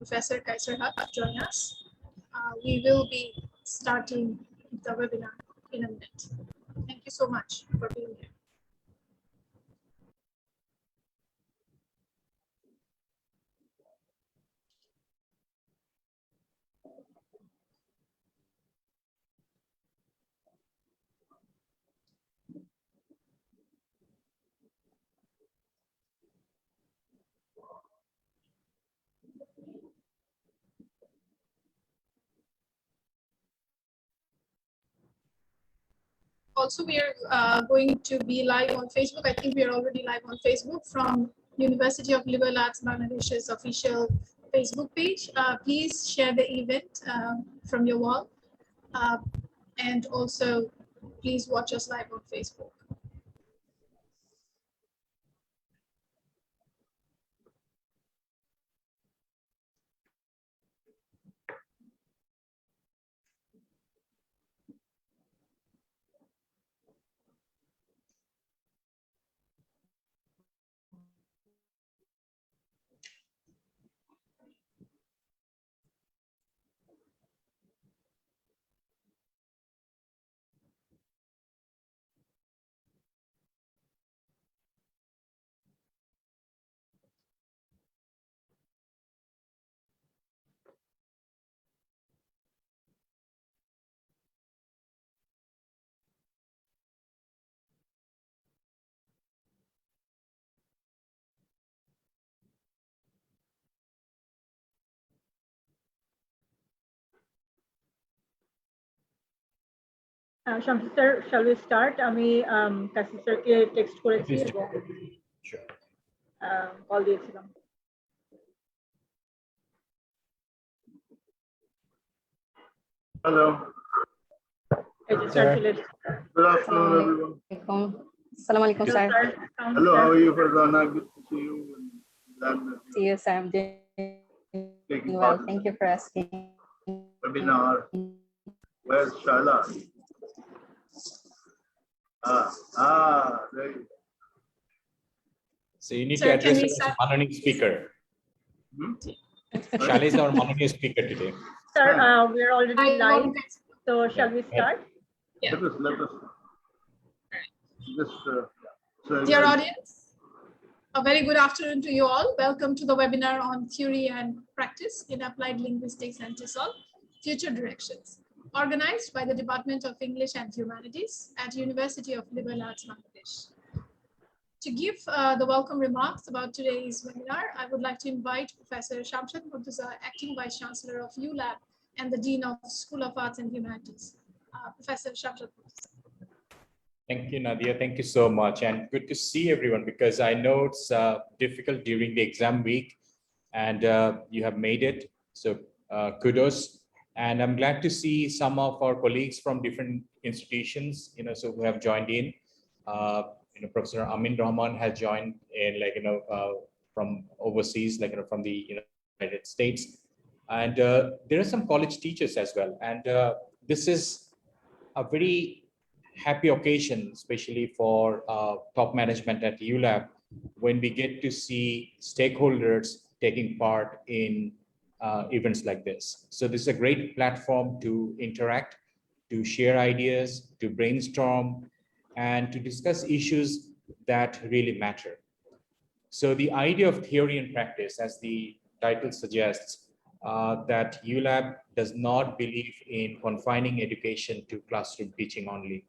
Professor Kaiser Haq join us. We will be starting the webinar in a minute. Thank you so much for being here. Also, we are going to be live on Facebook. I think we are already live on Facebook from University of Liberal Arts Bangladesh's official Facebook page. Please share the event from your wall. And also, please watch us live on Facebook. Shamsi sir, shall we start? আমি কাসি স্যারকে text করেছি এবং call দিয়েছিলাম। Hello. Sir. Good afternoon, everyone. Assalamu alaikum, sir. Hello, how are you, Farzana? Good to see you. Glad that See you, sir. I'm doing well. Thank you for asking. Webinar. Where's Shaila? There you go. So you need to address the Manani speaker. Shaila is our Manani speaker today. Sir, we're already live, so shall we start? Yeah. Let us. Dear audience, a very good afternoon to you all. Welcome to the webinar on theory and practice in applied linguistics and TESOL, future directions, organized by the Department of English and Humanities at University of Liberal Arts Bangladesh. To give the welcome remarks about today's webinar, I would like to invite Professor Shamshad Murtaza, Acting Vice Chancellor of ULAB and the Dean of School of Arts and Humanities. Professor Shamshad Murtaza. Thank you, Nadia. Thank you so much. And good to see everyone, because I know it's difficult during the exam week and you have made it. So kudos. And I'm glad to see some of our colleagues from different institutions, so who have joined in. Professor Amin Rahman has joined in, from overseas, from the United States. And there are some college teachers as well. And this is a very happy occasion, especially for top management at ULAB, when we get to see stakeholders taking part in events like this. So this is a great platform to interact, to share ideas, to brainstorm, and to discuss issues that really matter. So the idea of theory and practice, as the title suggests, that ULAB does not believe in confining education to classroom teaching only.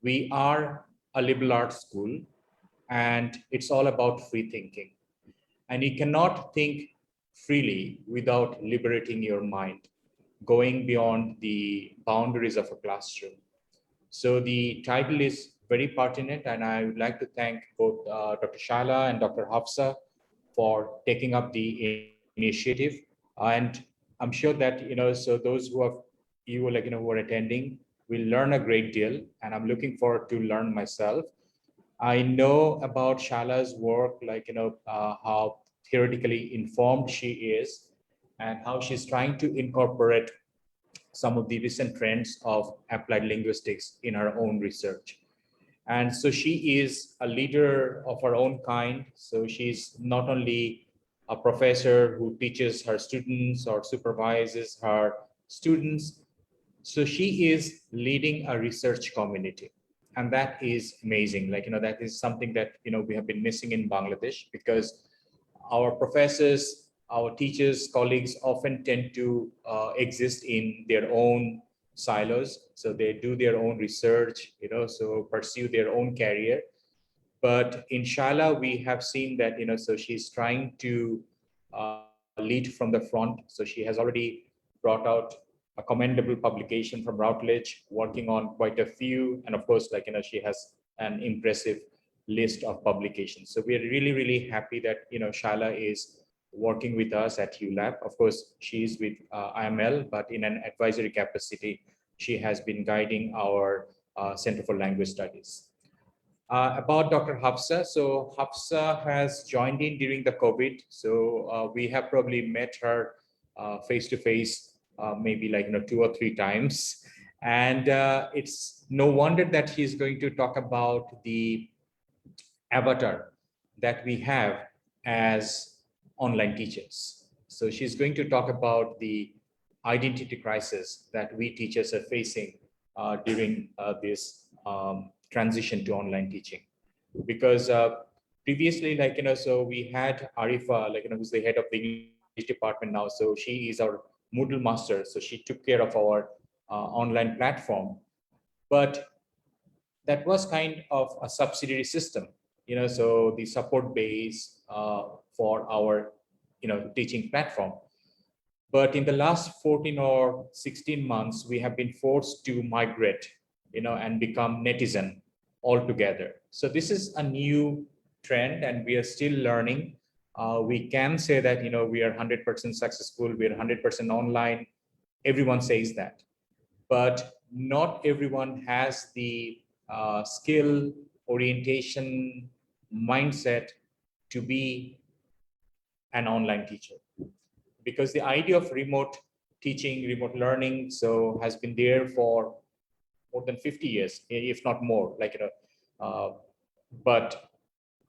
We are a liberal arts school, and it's all about free thinking. And you cannot think freely without liberating your mind, going beyond the boundaries of a classroom. So the title is very pertinent, and I would like to thank both Dr. Shaila and Dr. Hafsa for taking up the initiative. And I'm sure that, so those who have, who are attending will learn a great deal, and I'm looking forward to learn myself. I know about Shaila's work, how theoretically informed she is, and how she's trying to incorporate some of the recent trends of applied linguistics in her own research. And so she is a leader of her own kind. So she's not only a professor who teaches her students or supervises her students. So she is leading a research community, and that is amazing. Like, that is something that, we have been missing in Bangladesh, because our professors, our teachers, colleagues often tend to exist in their own silos. So they do their own research, so pursue their own career. But in Shaila, we have seen that, so she's trying to lead from the front. So she has already brought out a commendable publication from Routledge, working on quite a few. And of course, like, she has an impressive list of publications. So we are really, really happy that, Shaila is working with us at ULAB. Of course, she is with IML, but in an advisory capacity, she has been guiding our Center for Language Studies. About Dr. Hafsa. So Hafsa has joined in during the COVID. So we have probably met her face to face, maybe like 2 or 3 times. And it's no wonder that she's going to talk about the avatar that we have as online teachers. So she's going to talk about the identity crisis that we teachers are facing during this transition to online teaching. Because previously, like, so we had Arifa, like, who's the head of the English department now. So she is our Moodle master. So she took care of our online platform. But that was kind of a subsidiary system, so the support base for our, teaching platform. But in the last 14 or 16 months, we have been forced to migrate, and become netizen altogether. So this is a new trend, and we are still learning. We can say that, we are 100% successful, we are 100% online. Everyone says that, but not everyone has the skill, orientation, mindset to be an online teacher. Because the idea of remote teaching, remote learning, so has been there for more than 50 years, if not more, like, but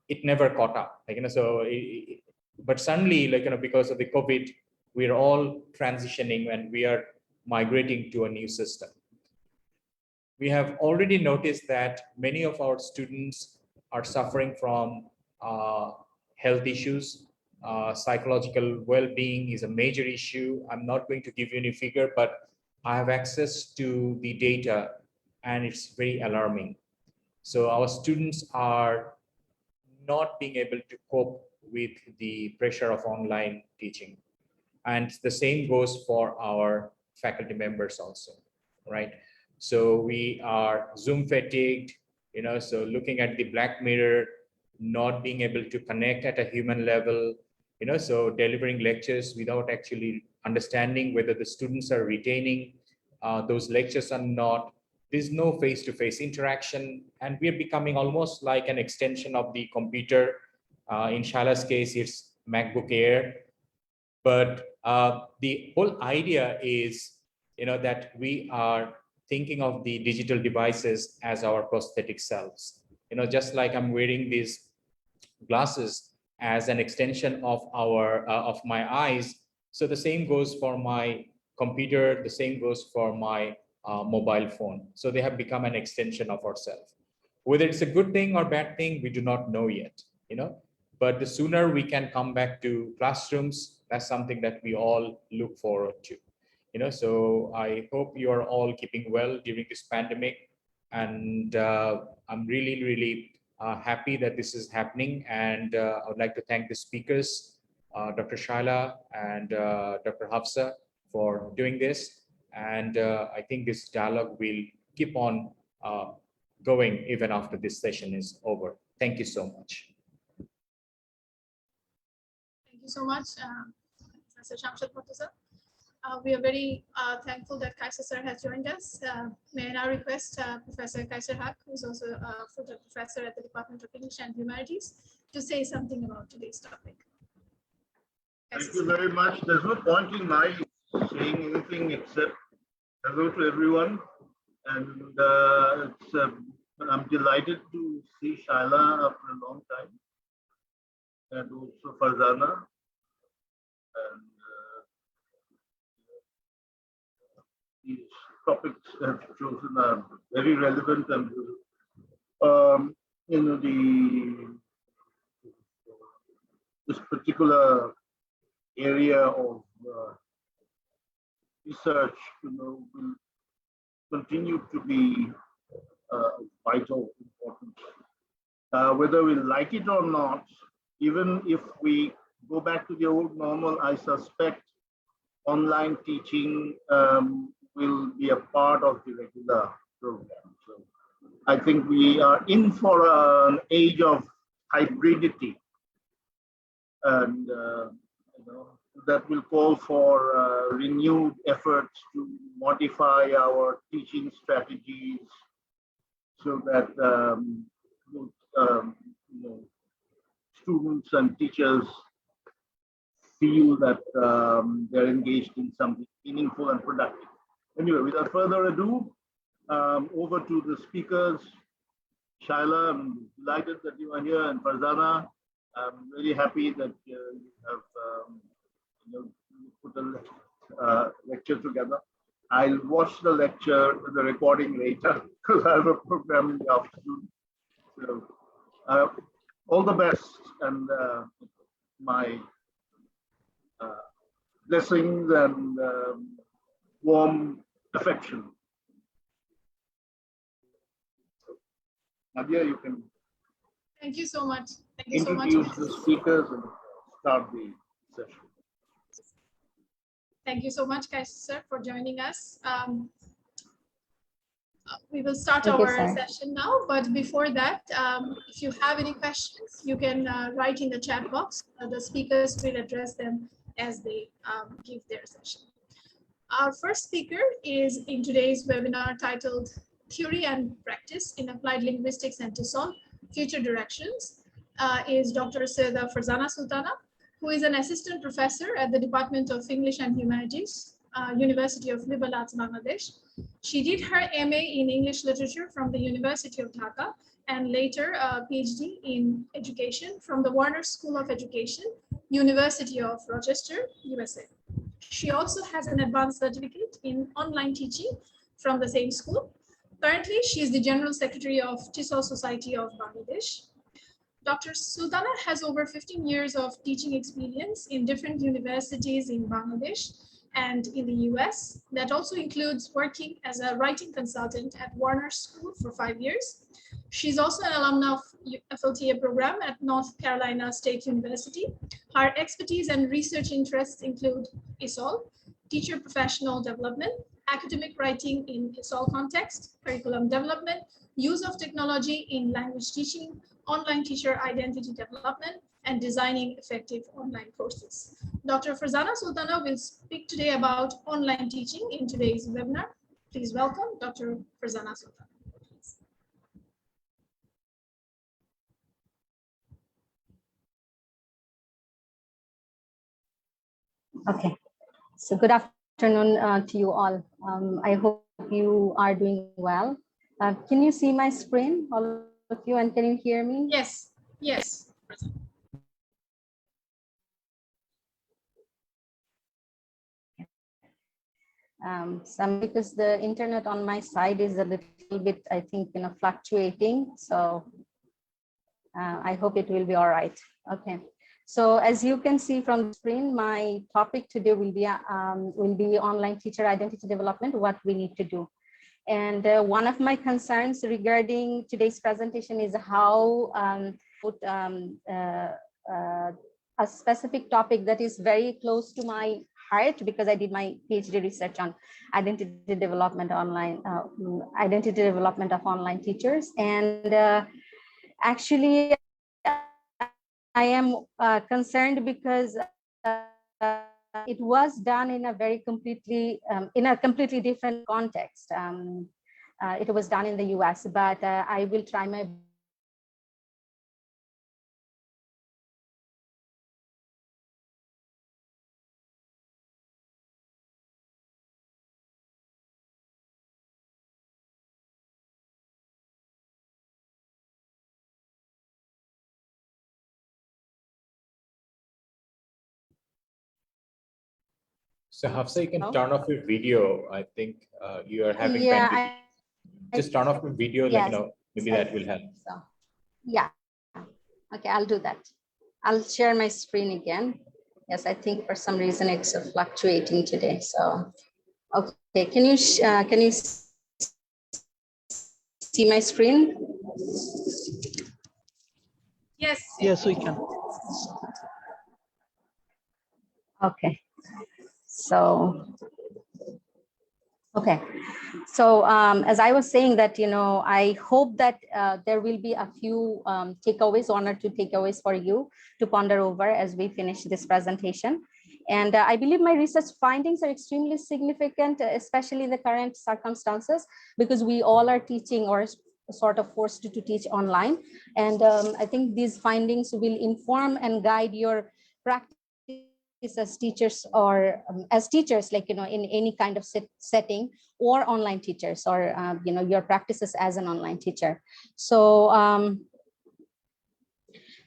it never caught up, like, but suddenly, like, because of the COVID, we're all transitioning and we are migrating to a new system. We have already noticed that many of our students are suffering from health issues. Psychological well-being is a major issue. I'm not going to give you any figure, but I have access to the data and it's very alarming. So our students are not being able to cope with the pressure of online teaching. And the same goes for our faculty members also, right? So we are Zoom fatigued, so looking at the black mirror, not being able to connect at a human level, so delivering lectures without actually understanding whether the students are retaining those lectures or not. There's no face-to-face interaction, and we're becoming almost like an extension of the computer. In Shaila's case, it's MacBook Air. But the whole idea is, that we are thinking of the digital devices as our prosthetic selves. Just like I'm wearing these glasses as an extension of of my eyes. So the same goes for my computer. The same goes for my mobile phone. So they have become an extension of ourselves. Whether it's a good thing or bad thing, we do not know yet. But the sooner we can come back to classrooms, that's something that we all look forward to. So I hope you are all keeping well during this pandemic, and I'm really, really happy that this is happening. And I would like to thank the speakers, Dr. Shaila and Dr. Hafsa, for doing this. And I think this dialogue will keep on going even after this session is over. Thank you so much. Thank you so much, Professor Shamshad Murtaza. We are very thankful that Kaiser sir has joined us. May I now request Professor Kaiser Haq, who is also a full-time professor at the Department of English and Humanities, to say something about today's topic. Thank you very much. There's no point in my saying anything except hello to everyone. And I'm delighted to see Shaila after a long time, and also Farzana. And these topics have chosen are very relevant and this particular area of research, will continue to be vital importance. Whether we like it or not, even if we go back to the old normal, I suspect online teaching will be a part of the regular program. So I think we are in for an age of hybridity, and that will call for renewed efforts to modify our teaching strategies so that students and teachers feel that they're engaged in something meaningful and productive. Anyway, without further ado, over to the speakers. Shaila, I'm delighted that you are here, and Farzana, I'm really happy that you have put a lecture together. I'll watch the recording later, because I have a program in the afternoon. So, all the best, and my blessings and warm affection. Nadia, you can. Thank you so much. Thank you so much. Introduce the speakers and start the session. Thank you so much, Kaiser sir, for joining us. We will start our session now, but before that, if you have any questions, you can write in the chat box. The speakers will address them as they give their session. Our first speaker is in today's webinar titled Theory and Practice in Applied Linguistics and TESOL, Future Directions, is Dr. Syeda Farzana Sultana, who is an assistant professor at the Department of English and Humanities, University of Liberal Arts, Bangladesh. She did her MA in English Literature from the University of Dhaka and later a PhD in Education from the Warner School of Education, University of Rochester, USA. She also has an advanced certificate in online teaching from the same school. Currently, she is the General Secretary of TESOL Society of Bangladesh. Dr. Sultana has over 15 years of teaching experience in different universities in Bangladesh and in the US. That also includes working as a writing consultant at Warner School for 5 years. She's also an alumna of FLTA program at North Carolina State University. Her expertise and research interests include TESOL, teacher professional development, academic writing in TESOL context, curriculum development, use of technology in language teaching, online teacher identity development, and designing effective online courses. Dr. Farzana Sultana will speak today about online teaching in today's webinar. Please welcome Dr. Farzana Sultana. Okay, so good afternoon to you all. I hope you are doing well. Can you see my screen, all of you, and can you hear me? Yes, yes. Because the internet on my side is a little bit, I think, fluctuating. So I hope it will be all right. Okay. So as you can see from the screen, my topic today will be online teacher identity development, what we need to do. And one of my concerns regarding today's presentation is how a specific topic that is very close to my heart, because I did my PhD research on identity development online, identity development of online teachers. And actually, I am concerned because it was done in a very completely different context. It was done in the US, but I will try my So Hafsa, you can Hello? turn off your video. I think you are having Yeah, bandwidth. Just turn off your video, like, yes, maybe that will help. so yeah, okay, I'll do that. I'll share my screen again. Yes, I think for some reason it's fluctuating today. So, okay, can you see my screen? Yes. Yes, we can. Okay, so okay, so as I was saying that, I hope that there will be a few takeaways, 1 or 2 takeaways for you to ponder over as we finish this presentation. And I believe my research findings are extremely significant, especially in the current circumstances, because we all are teaching or sort of forced to teach online. And I think these findings will inform and guide your practice as teachers, or as teachers, like, in any kind of setting, or online teachers, or your practices as an online teacher. So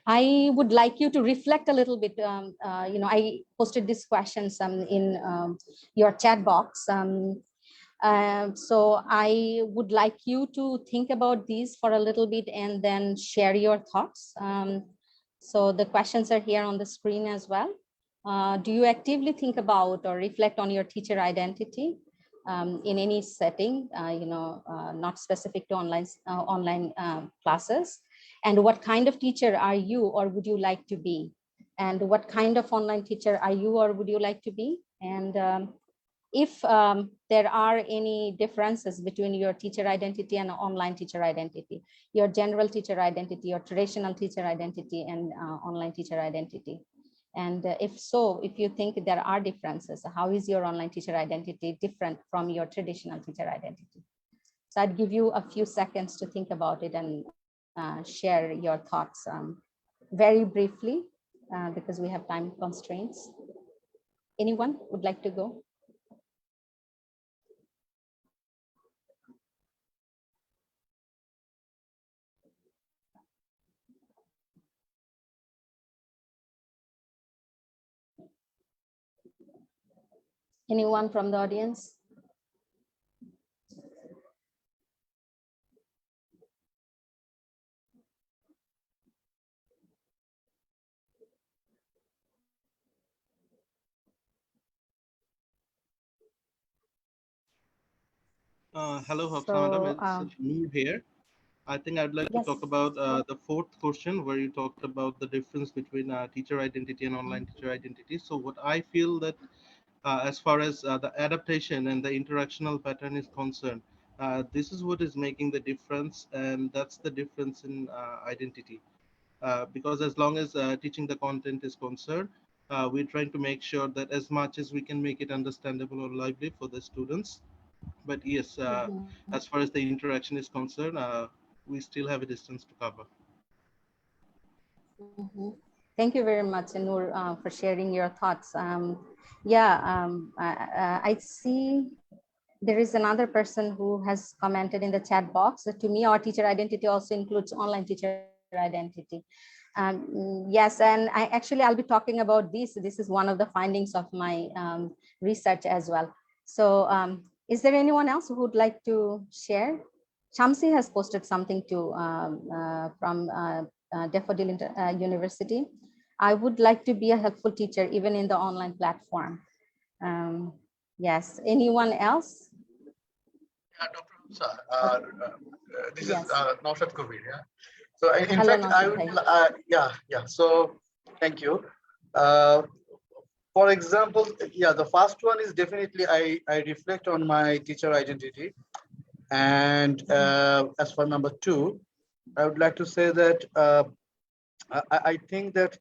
I would like you to reflect a little bit. I posted these questions in your chat box. So I would like you to think about these for a little bit and then share your thoughts. So the questions are here on the screen as well. Do you actively think about or reflect on your teacher identity in any setting, not specific to online classes? And what kind of teacher are you or would you like to be? And what kind of online teacher are you or would you like to be? And if there are any differences between your teacher identity and online teacher identity, your general teacher identity, your traditional teacher identity, and online teacher identity. And if so, if you think there are differences, how is your online teacher identity different from your traditional teacher identity? So I'd give you a few seconds to think about it and share your thoughts very briefly, because we have time constraints. Anyone would like to go? Anyone from the audience? Hello, Hafsa So, madam, it's Noor here. I think I'd like to yes. talk about the 4th question where you talked about the difference between teacher identity and online teacher identity. So what I feel that as far as the adaptation and the interactional pattern is concerned, this is what is making the difference, and that's the difference in identity. Because as long as teaching the content is concerned, we're trying to make sure that as much as we can make it understandable or lively for the students. But yes, as far as the interaction is concerned, we still have a distance to cover. Thank you very much, Noor, for sharing your thoughts. I see there is another person who has commented in the chat box. To me, our teacher identity also includes online teacher identity. Yes, and I'll be talking about this. This is one of the findings of my research as well. So is there anyone else who would like to share? Shamsi has posted something to from Daffodil University. I would like to be a helpful teacher even in the online platform. Yes, anyone else? Yeah, Dr. Hamza, this Yes. is Naushad Kabir. Yeah. So in Hello, fact, I Naushad, would, yeah. So thank you. For example, yeah, the first one is definitely I reflect on my teacher identity, and as for number 2, I would like to say that I think that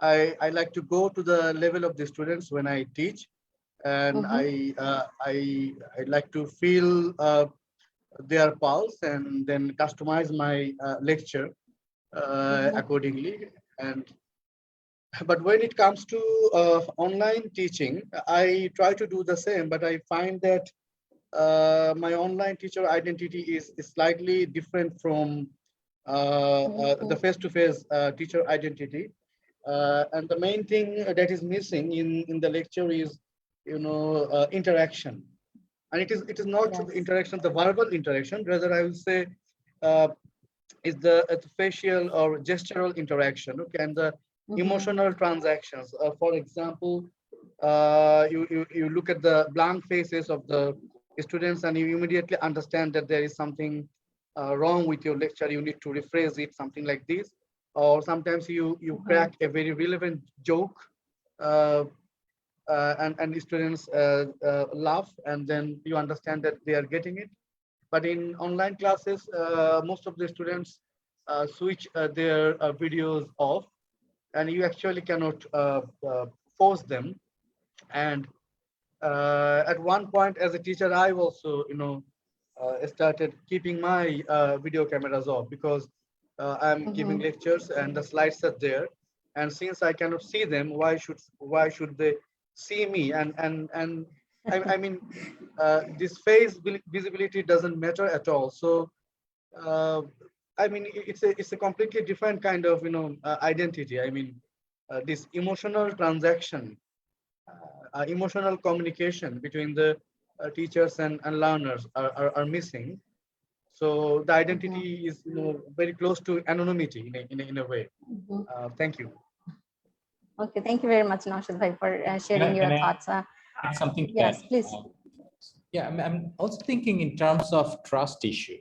I like to go to the level of the students when I teach, and I like to feel their pulse and then customize my lecture accordingly. And but when it comes to online teaching, I try to do the same, but I find that my online teacher identity is slightly different from the face-to-face teacher identity. And the main thing that is missing in the lecture is interaction. And it is not Yes. the interaction, the verbal interaction, rather I will say is the facial or gestural interaction, okay, and the emotional transactions. For example, you look at the blank faces of the students and you immediately understand that there is something wrong with your lecture, you need to rephrase it, something like this. Or sometimes you crack a very relevant joke, and the students laugh, and then you understand that they are getting it. But in online classes, most of the students switch their videos off, and you actually cannot force them. And at one point, as a teacher, I also, started keeping my video cameras off, because I'm giving lectures and the slides are there. And since I cannot see them, why should they see me? And I mean, this face visibility doesn't matter at all. So I mean, it's a completely different kind of identity. I mean, this emotional transaction, emotional communication between the teachers and learners are missing. So the identity is very close to anonymity in a way. Thank you. Okay, thank you very much, Naushad bhai, for sharing your thoughts. Add something to Yes, that? please. Yeah, I'm also thinking in terms of trust issue,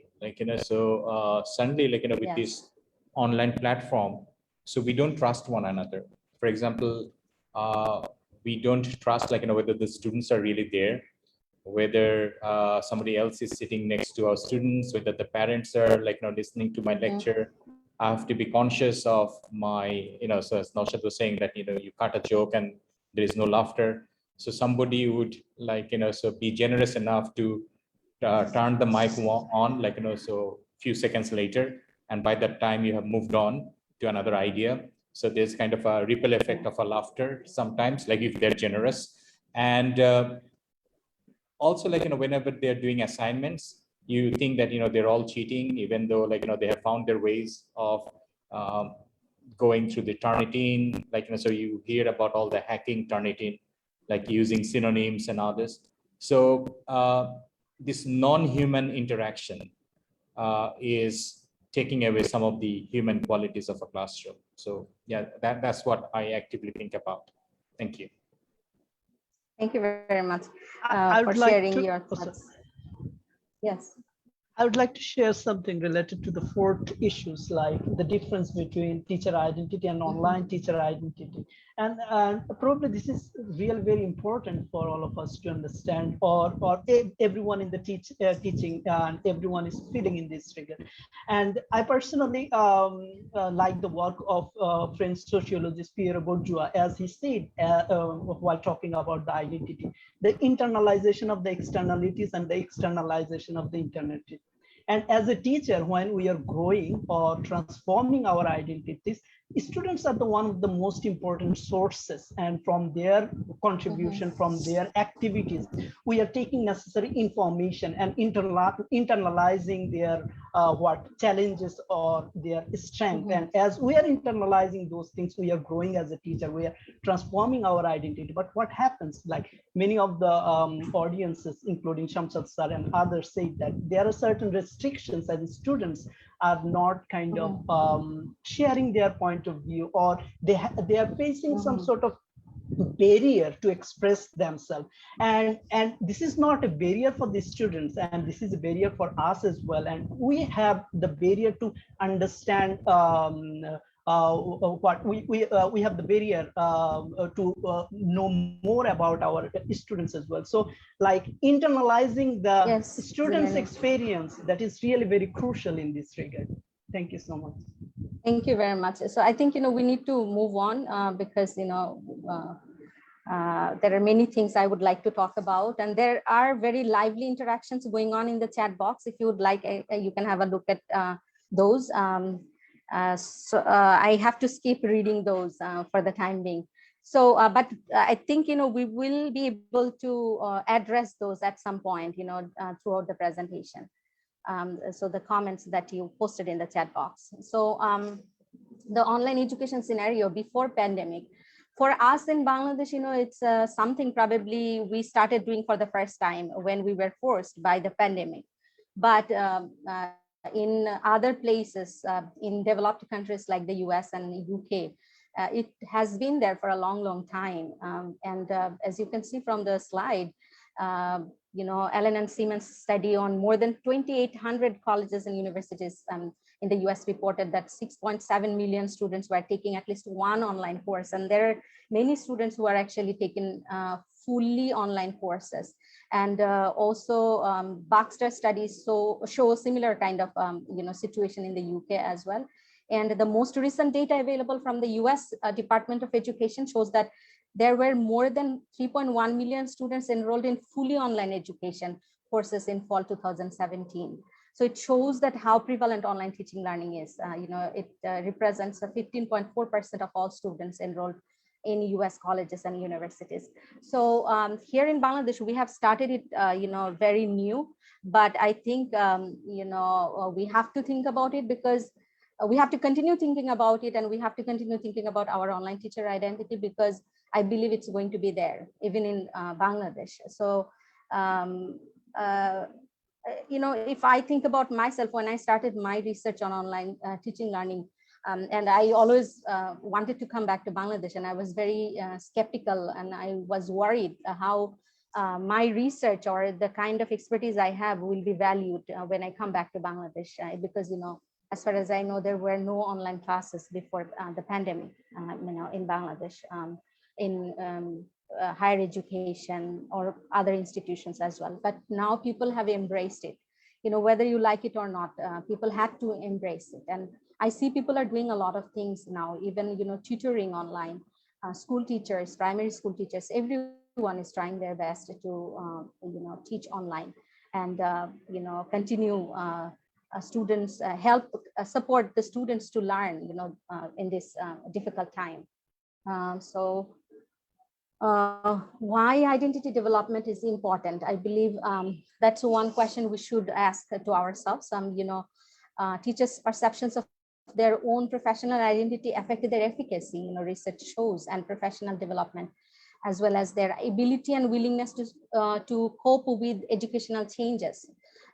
so suddenly, with Yes. this online platform, so we don't trust one another. For example, we don't trust, whether the students are really there, whether somebody else is sitting next to our students, whether the parents are listening to my lecture. I have to be conscious of my, so as Naushad was saying that, you cut a joke and there is no laughter. So somebody would so be generous enough to turn the mic on, so few seconds later. And by that time you have moved on to another idea. So there's kind of a ripple effect of a laughter sometimes, if they're generous. And also, whenever they're doing assignments, you think that, they're all cheating, even though, they have found their ways of going through the Turnitin, so you hear about all the hacking Turnitin, using synonyms and others. So this non-human interaction is taking away some of the human qualities of a classroom. So yeah, that's what I actively think about. Thank you. Thank you very much I for would like sharing to, your thoughts. Yes. I would like to share something related to the fourth issues, like the difference between teacher identity and online teacher identity. And probably this is really very important for all of us to understand, or everyone in the teaching and everyone is feeling in this regard. And I personally like the work of French sociologist Pierre Bourdieu, as he said while talking about the identity, the internalization of the externalities and the externalization of the internalities. And as a teacher, when we are growing or transforming our identities, students are the one of the most important sources, and from their contribution, from their activities, we are taking necessary information and internalizing their challenges or their strength. And as we are internalizing those things, we are growing as a teacher, we are transforming our identity. But what happens, like many of the audiences, including Shamsad sir and others, say that there are certain restrictions as students are not kind of sharing their point of view, or they are facing some sort of barrier to express themselves. And this is not a barrier for the students, and this is a barrier for us as well. And we have the barrier to understand what we have the barrier to know more about our students as well. So like internalizing the students' experience, that is really very crucial in this regard. Thank you so much. Thank you very much. So I think, we need to move on because, there are many things I would like to talk about, and there are very lively interactions going on in the chat box. If you would like, you can have a look at those. I have to skip reading those for the time being. So, but I think, we will be able to address those at some point, throughout the presentation. So the comments that you posted in the chat box. So the online education scenario before pandemic, for us in Bangladesh, it's something probably we started doing for the first time when we were forced by the pandemic. But in other places, in developed countries like the US and UK, it has been there for a long, long time. And as you can see from the slide, Allen and Siemens study on more than 2,800 colleges and universities in the US reported that 6.7 million students were taking at least one online course. And there are many students who are actually taking fully online courses. And also Baxter studies show a similar kind of situation in the UK as well. And the most recent data available from the US Department of Education shows that there were more than 3.1 million students enrolled in fully online education courses in fall 2017. So it shows that how prevalent online teaching learning is. It represents 15.4% of all students enrolled in US colleges and universities. So here in Bangladesh, we have started it, very new, but I think, we have to think about it because we have to continue thinking about it, and we have to continue thinking about our online teacher identity, because I believe it's going to be there even in Bangladesh. So, if I think about myself, when I started my research on online teaching learning, and I always wanted to come back to Bangladesh, and I was very skeptical, and I was worried how my research or the kind of expertise I have will be valued when I come back to Bangladesh, because, as far as I know, there were no online classes before the pandemic, in Bangladesh, in higher education or other institutions as well. But now people have embraced it, whether you like it or not, people had to embrace it. And I see people are doing a lot of things now, even, tutoring online, school teachers, primary school teachers, everyone is trying their best to, teach online and, continue students, help support the students to learn, in this difficult time. Why identity development is important? I believe that's one question we should ask to ourselves. Teachers' perceptions of their own professional identity affected their efficacy, research shows, and professional development, as well as their ability and willingness to cope with educational changes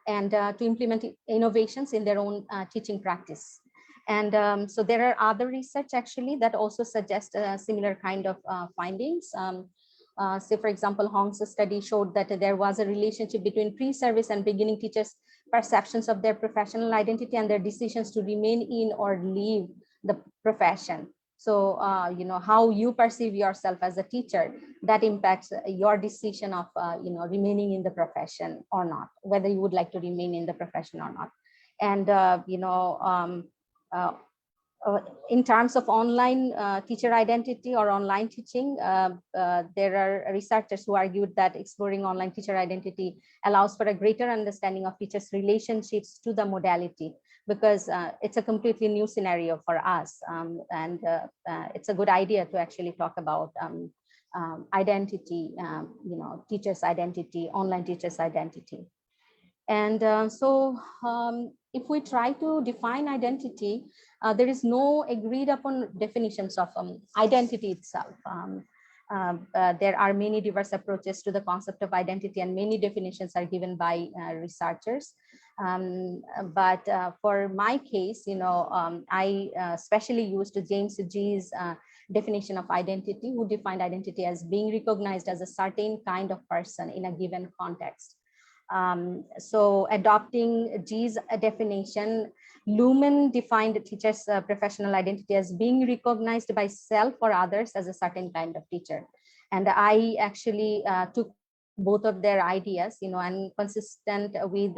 and to implement innovations in their own teaching practice. And so there are other research actually that also suggest a similar kind of findings. Say, for example, Hong's study showed that there was a relationship between pre-service and beginning teachers' perceptions of their professional identity and their decisions to remain in or leave the profession. So, how you perceive yourself as a teacher, that impacts your decision of, remaining in the profession or not, whether you would like to remain in the profession or not. And, in terms of online teacher identity or online teaching, there are researchers who argued that exploring online teacher identity allows for a greater understanding of teachers' relationships to the modality, because it's a completely new scenario for us. And it's a good idea to actually talk about identity, teachers' identity, online teachers' identity. And so if we try to define identity, there is no agreed upon definitions of identity itself. There are many diverse approaches to the concept of identity, and many definitions are given by researchers. But for my case, I especially used James G's definition of identity, who defined identity as being recognized as a certain kind of person in a given context. So adopting G's definition, Luhmann defined teacher's professional identity as being recognized by self or others as a certain kind of teacher. And I actually took both of their ideas, and consistent with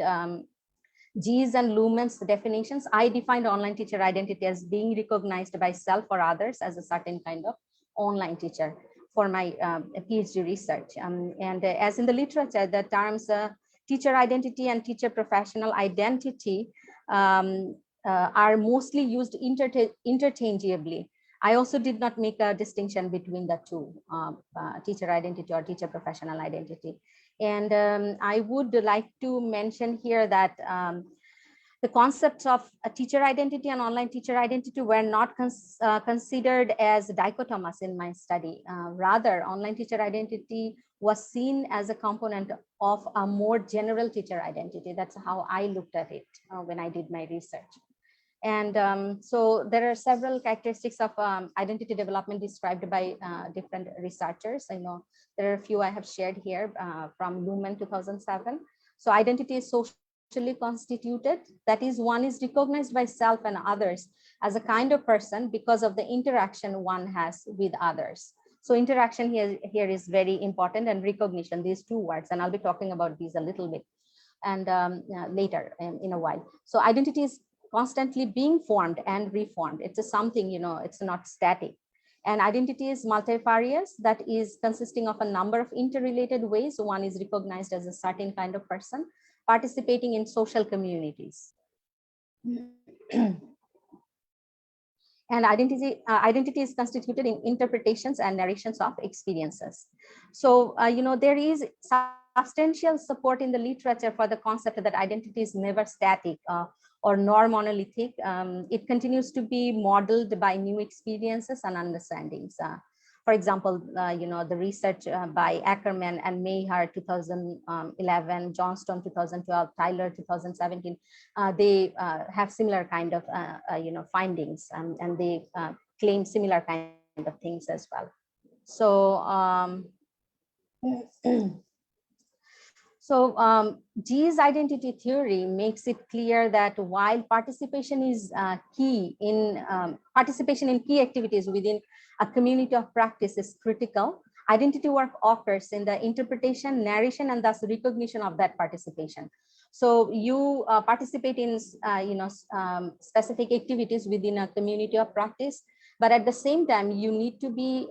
G's and Luhmann's definitions, I defined online teacher identity as being recognized by self or others as a certain kind of online teacher for my PhD research. And as in the literature, the terms teacher identity and teacher professional identity are mostly used interchangeably. I also did not make a distinction between the two, teacher identity or teacher professional identity. And I would like to mention here that The concepts of a teacher identity and online teacher identity were not considered as dichotomous in my study. Rather, online teacher identity was seen as a component of a more general teacher identity. That's how I looked at it when I did my research. And so there are several characteristics of identity development described by different researchers. I know there are a few I have shared here from Lumen 2007. So identity is socially constituted. That is, one is recognized by self and others as a kind of person because of the interaction one has with others. So interaction here is very important, and recognition, these two words, and I'll be talking about these a little bit and later in a while. So identity is constantly being formed and reformed. It's a something, it's not static. And identity is multifarious, that is consisting of a number of interrelated ways. One is recognized as a certain kind of person participating in social communities. And identity is constituted in interpretations and narrations of experiences. So, there is substantial support in the literature for the concept that identity is never static or nor monolithic. It continues to be modeled by new experiences and understandings. For example, the research by Ackerman and Mayher 2011, Johnston 2012, Tyler 2017, they have similar kind of findings, and they claim similar kind of things as well. So G's identity theory makes it clear that while participation is key in participation in key activities within a community of practice is critical, identity work occurs in the interpretation, narration, and thus recognition of that participation. So you participate in specific activities within a community of practice, but at the same time, you need to be,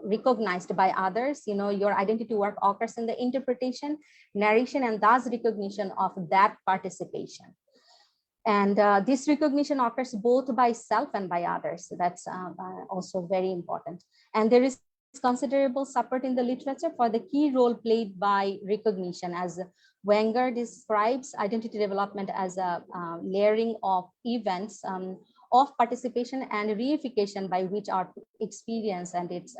recognized by others. Your identity work occurs in the interpretation, narration, and thus recognition of that participation. And this recognition occurs both by self and by others. So that's also very important. And there is considerable support in the literature for the key role played by recognition, as Wenger describes identity development as a layering of events of participation and reification by which our experience and its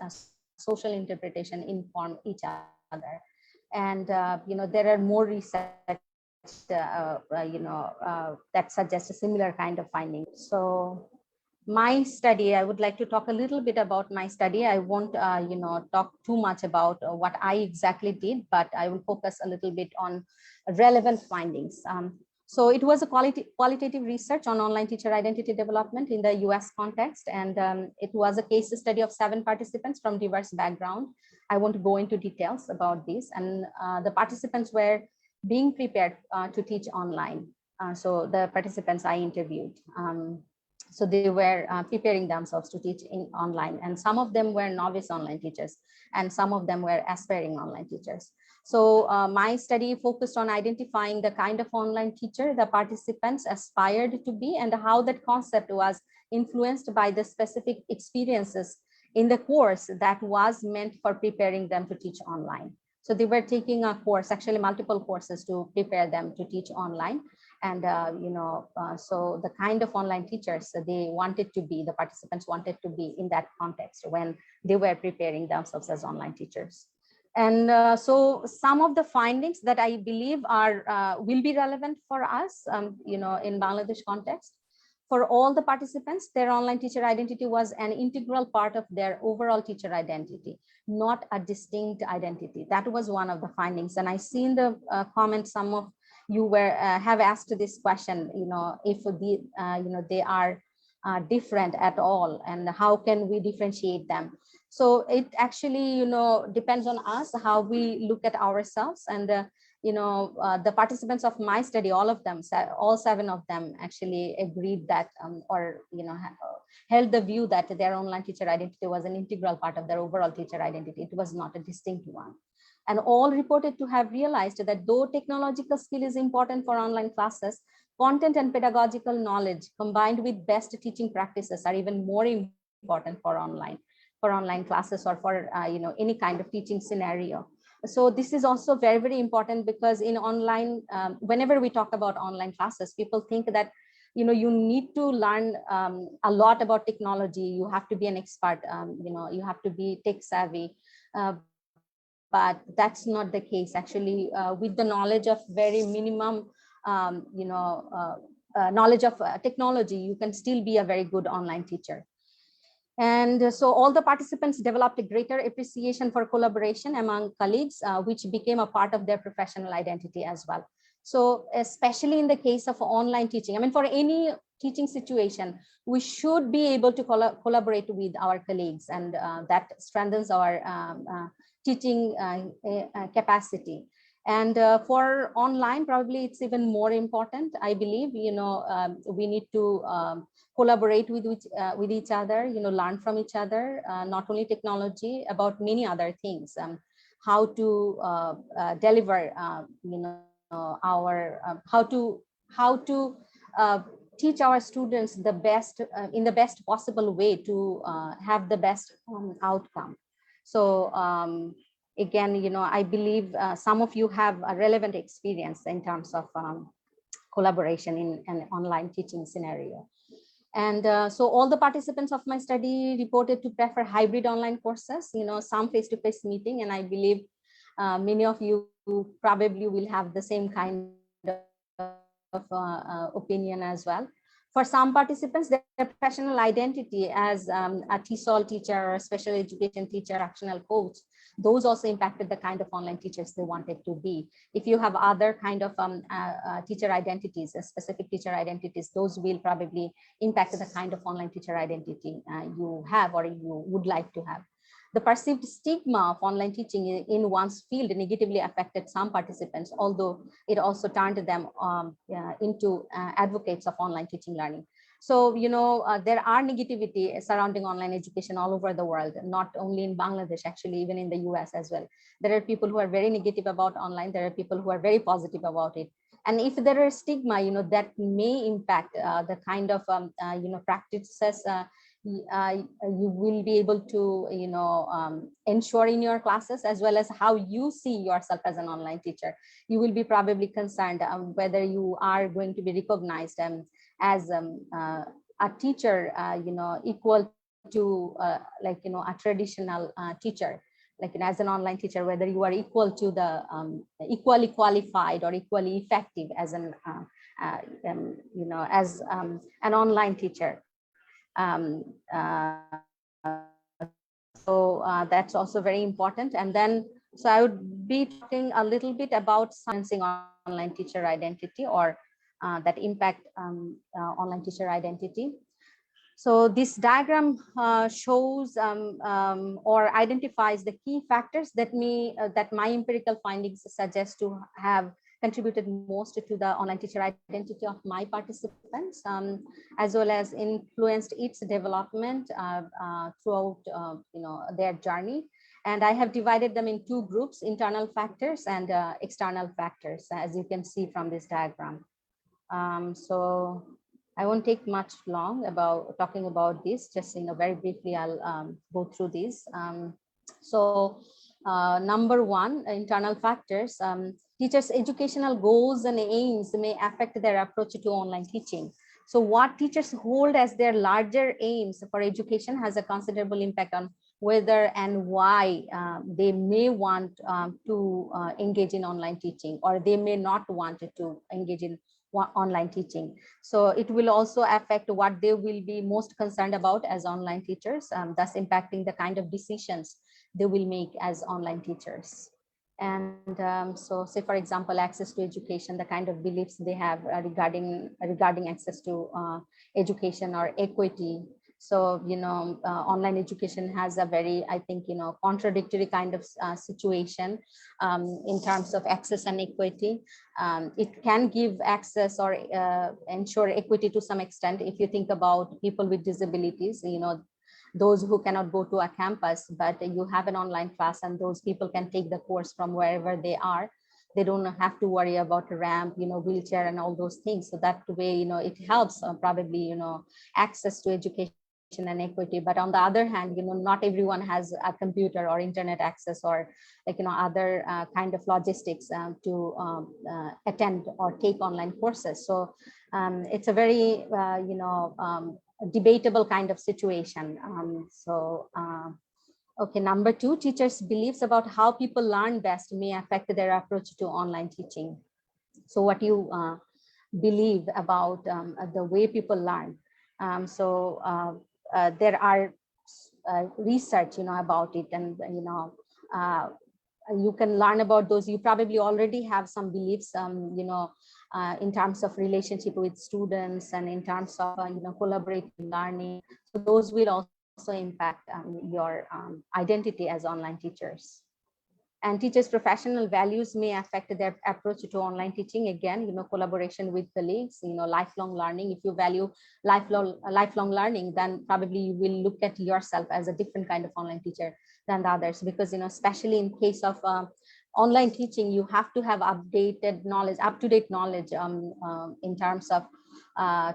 social interpretation inform each other. And there are more research that suggests a similar kind of finding. So my study, I would like to talk a little bit about my study. I won't talk too much about what I exactly did, but I will focus a little bit on relevant findings. So it was a qualitative research on online teacher identity development in the US context. And it was a case study of 7 participants from diverse background. I won't go into details about this. And the participants were being prepared to teach online. So the participants I interviewed, so they were preparing themselves to teach online. And some of them were novice online teachers, and some of them were aspiring online teachers. So my study focused on identifying the kind of online teacher the participants aspired to be, and how that concept was influenced by the specific experiences in the course that was meant for preparing them to teach online. So they were taking a course, actually multiple courses, to prepare them to teach online. And, so the kind of online teachers they wanted to be, the participants wanted to be in that context when they were preparing themselves as online teachers. And so some of the findings that I believe are will be relevant for us, in Bangladesh context. For all the participants, their online teacher identity was an integral part of their overall teacher identity, not a distinct identity. That was one of the findings. And I see in the comments, some of you have asked this question, if they are different at all, and how can we differentiate them? So it actually, depends on us, how we look at ourselves. And the participants of my study, all of them, all 7 of them actually agreed that, held the view that their online teacher identity was an integral part of their overall teacher identity. It was not a distinct one. And all reported to have realized that though technological skill is important for online classes, content and pedagogical knowledge combined with best teaching practices are even more important for online classes, or for any kind of teaching scenario. so this is also very, very important, because in online, whenever we talk about online classes, people think that, you know, you need to learn a lot about technology. You have to be an expert, you know, you have to be tech savvy. But that's not the case. Actually, with the knowledge of very minimum, knowledge of technology, you can still be a very good online teacher. And so all the participants developed a greater appreciation for collaboration among colleagues, which became a part of their professional identity as well. So especially in the case of online teaching, I mean, for any teaching situation, we should be able to collaborate with our colleagues, and that strengthens our teaching capacity. And for online, probably it's even more important, I believe. You know, we need to collaborate with each other, you know, learn from each other, not only technology, about many other things, how to deliver, you know, how to teach our students the best, in the best possible way, to have the best outcome. So again, you know, I believe some of you have a relevant experience in terms of collaboration in an online teaching scenario. And so all the participants of my study reported to prefer hybrid online courses, you know, some face-to-face meeting. And I believe many of you probably will have the same kind of opinion as well. For some participants, their professional identity as a TESOL teacher or a special education teacher, actional coach, those also impacted the kind of online teachers they wanted to be. If you have other kind of teacher identities, specific teacher identities, those will probably impact the kind of online teacher identity you have or you would like to have. The perceived stigma of online teaching in one's field negatively affected some participants, although it also turned them into advocates of online teaching learning. So, you know, there are negativity surrounding online education all over the world, not only in Bangladesh, actually, even in the US as well. There are people who are very negative about online. There are people who are very positive about it. And if there is stigma, you know, that may impact the kind of, you know, practices you will be able to, you know, ensure in your classes, as well as how you see yourself as an online teacher. You will be probably concerned whether you are going to be recognized as a teacher, you know, equal to like, you know, a traditional teacher, like, you know, as an online teacher, whether you are equal to the equally qualified or equally effective as an, you know, as an online teacher. So that's also very important. And then, so I would be talking a little bit about sensing online teacher identity, or that impact online teacher identity. So this diagram shows or identifies the key factors that my empirical findings suggest to have contributed most to the online teacher identity of my participants, as well as influenced its development throughout you know, their journey. And I have divided them in two groups: internal factors and external factors, as you can see from this diagram. So I won't take much long about talking about this. Just, you know, very briefly, I'll go through these. So number one, internal factors. Teachers' educational goals and aims may affect their approach to online teaching. So what teachers hold as their larger aims for education has a considerable impact on whether and why they may want to engage in online teaching, or they may not want to engage in online teaching. So it will also affect what they will be most concerned about as online teachers, thus impacting the kind of decisions they will make as online teachers. And so, say for example, access to education, the kind of beliefs they have regarding access to education or equity. So, you know, online education has a very, I think, you know, contradictory kind of situation in terms of access and equity. It can give access or ensure equity to some extent. If you think about people with disabilities, you know, those who cannot go to a campus, but you have an online class, and those people can take the course from wherever they are. They don't have to worry about a ramp, you know, wheelchair and all those things. So that way, you know, it helps probably, you know, access to education and equity. But on the other hand, not everyone has a computer or internet access or other kind of logistics to attend or take online courses. So it's a very debatable kind of situation. Okay, number 2, teachers' beliefs about how people learn best may affect their approach to online teaching. So what you believe about the way people learn. There are research, about it, and you can learn about those. You probably already have some beliefs, in terms of relationship with students and in terms of collaborative learning. So those will also impact your identity as online teachers. And teachers' professional values may affect their approach to online teaching. Again, collaboration with colleagues, lifelong learning. If you value lifelong learning, then probably you will look at yourself as a different kind of online teacher than the others, because especially in case of online teaching, you have to have updated knowledge, up-to-date knowledge in terms of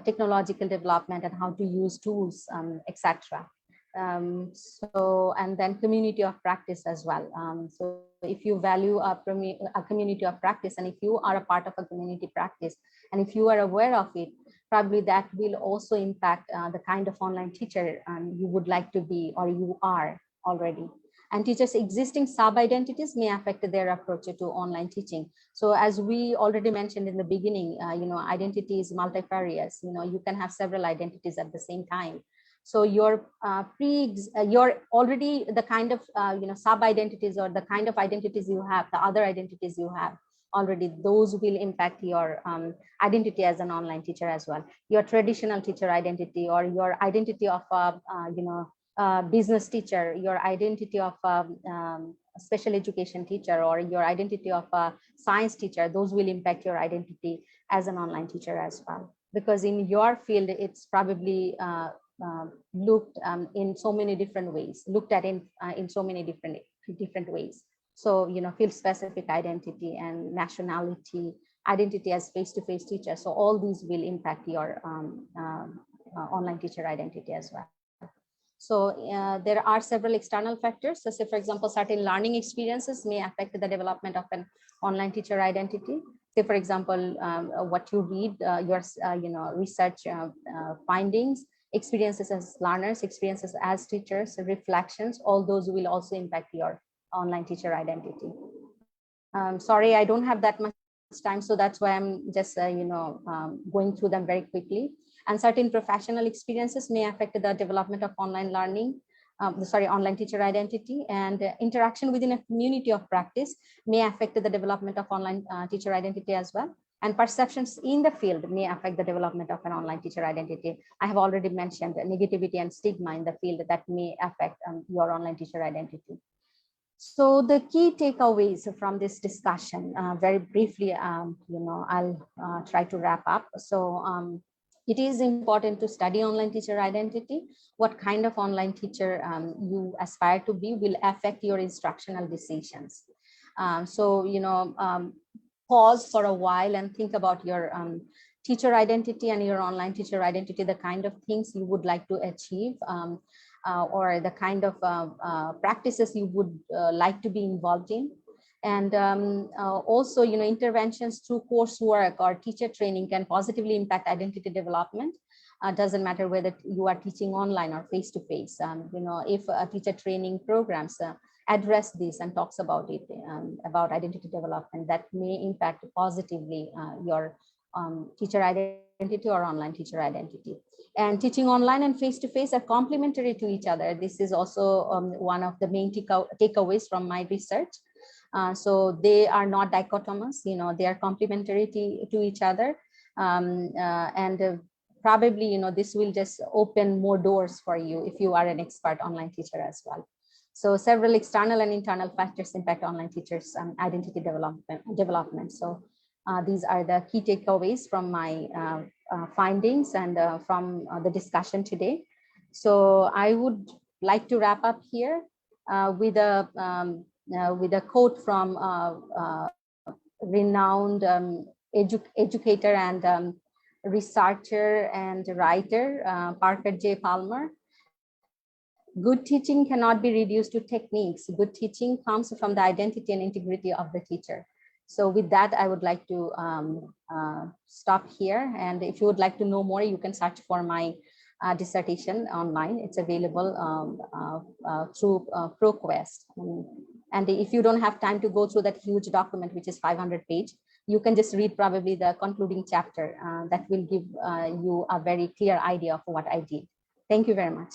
technological development and how to use tools, etc. And then community of practice as well. So if you value a community of practice, and if you are a part of a community practice, and if you are aware of it, probably that will also impact the kind of online teacher you would like to be, or you are already. And teachers' existing sub-identities may affect their approach to online teaching. So as we already mentioned in the beginning, identity is multifarious. You can have several identities at the same time. So your you're already the kind of sub-identities, or the kind of identities you have, the other identities you have already, those will impact your identity as an online teacher as well. Your traditional teacher identity, or your identity of business teacher, your identity of special education teacher, or your identity of a science teacher, those will impact your identity as an online teacher as well. Because in your field, it's probably looked in so many different ways, looked at in so many different ways. So, field specific identity and nationality, identity as face-to-face teacher. So all these will impact your online teacher identity as well. So there are several external factors. So say, for example, certain learning experiences may affect the development of an online teacher identity. Say, for example, what you read, your research findings, experiences as learners, experiences as teachers, reflections, all those will also impact your online teacher identity. Sorry, I don't have that much time, so that's why I'm just going through them very quickly. And certain professional experiences may affect the development of online learning, online teacher identity, and interaction within a community of practice may affect the development of online teacher identity as well. And perceptions in the field may affect the development of an online teacher identity. I have already mentioned negativity and stigma in the field that may affect your online teacher identity. So the key takeaways from this discussion, very briefly, I'll try to wrap up. So it is important to study online teacher identity. What kind of online teacher you aspire to be will affect your instructional decisions. Pause for a while and think about your teacher identity and your online teacher identity, the kind of things you would like to achieve, or the kind of practices you would like to be involved in. And also, interventions through coursework or teacher training can positively impact identity development. Doesn't matter whether you are teaching online or face-to-face. If teacher training programs address this and talks about it, about identity development, that may impact positively your teacher identity or online teacher identity. And teaching online and face-to-face are complementary to each other. This is also one of the main takeaways from my research. So they are not dichotomous, they are complementary to each other. Probably, this will just open more doors for you if you are an expert online teacher as well. So several external and internal factors impact online teachers' identity development. So these are the key takeaways from my findings and from the discussion today. So I would like to wrap up here with a quote from renowned educator and researcher and writer, Parker J. Palmer. Good teaching cannot be reduced to techniques. Good teaching comes from the identity and integrity of the teacher. So with that, I would like to stop here. And if you would like to know more, you can search for my dissertation online. It's available through ProQuest. And if you don't have time to go through that huge document, which is 500 pages, you can just read probably the concluding chapter. That will give you a very clear idea of what I did. Thank you very much.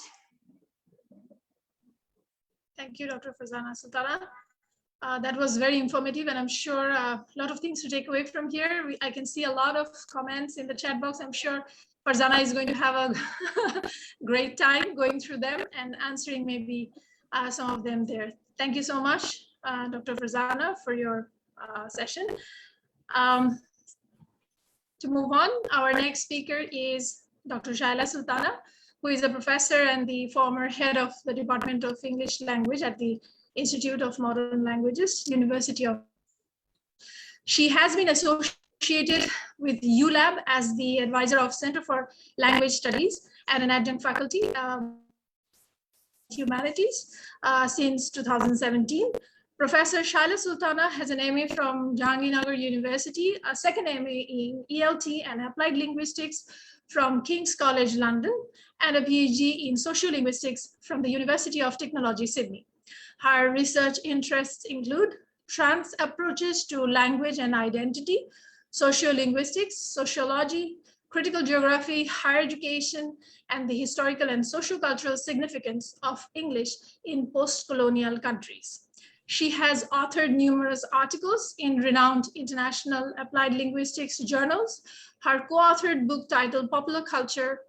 Thank you, Dr. Farzana Sultana. That was very informative, and I'm sure a lot of things to take away from here. I can see a lot of comments in the chat box. I'm sure Farzana is going to have a great time going through them and answering maybe some of them there. Thank you so much, Dr. Farzana, for your session. To move on, our next speaker is Dr. Shaila Sultana, who is a professor and the former head of the Department of English Language at the Institute of Modern Languages, University of. She has been associated with ULAB as the advisor of Center for Language Studies and an adjunct faculty, Humanities, since 2017. Professor Shaila Sultana has an MA from Jahangirnagar University, a second MA in ELT and Applied Linguistics from King's College London, and a PhD in Sociolinguistics from the University of Technology, Sydney. Her research interests include trans approaches to language and identity, sociolinguistics, sociology, critical geography, higher education, and the historical and sociocultural significance of English in post-colonial countries. She has authored numerous articles in renowned international applied linguistics journals. Her co-authored book titled Popular Culture,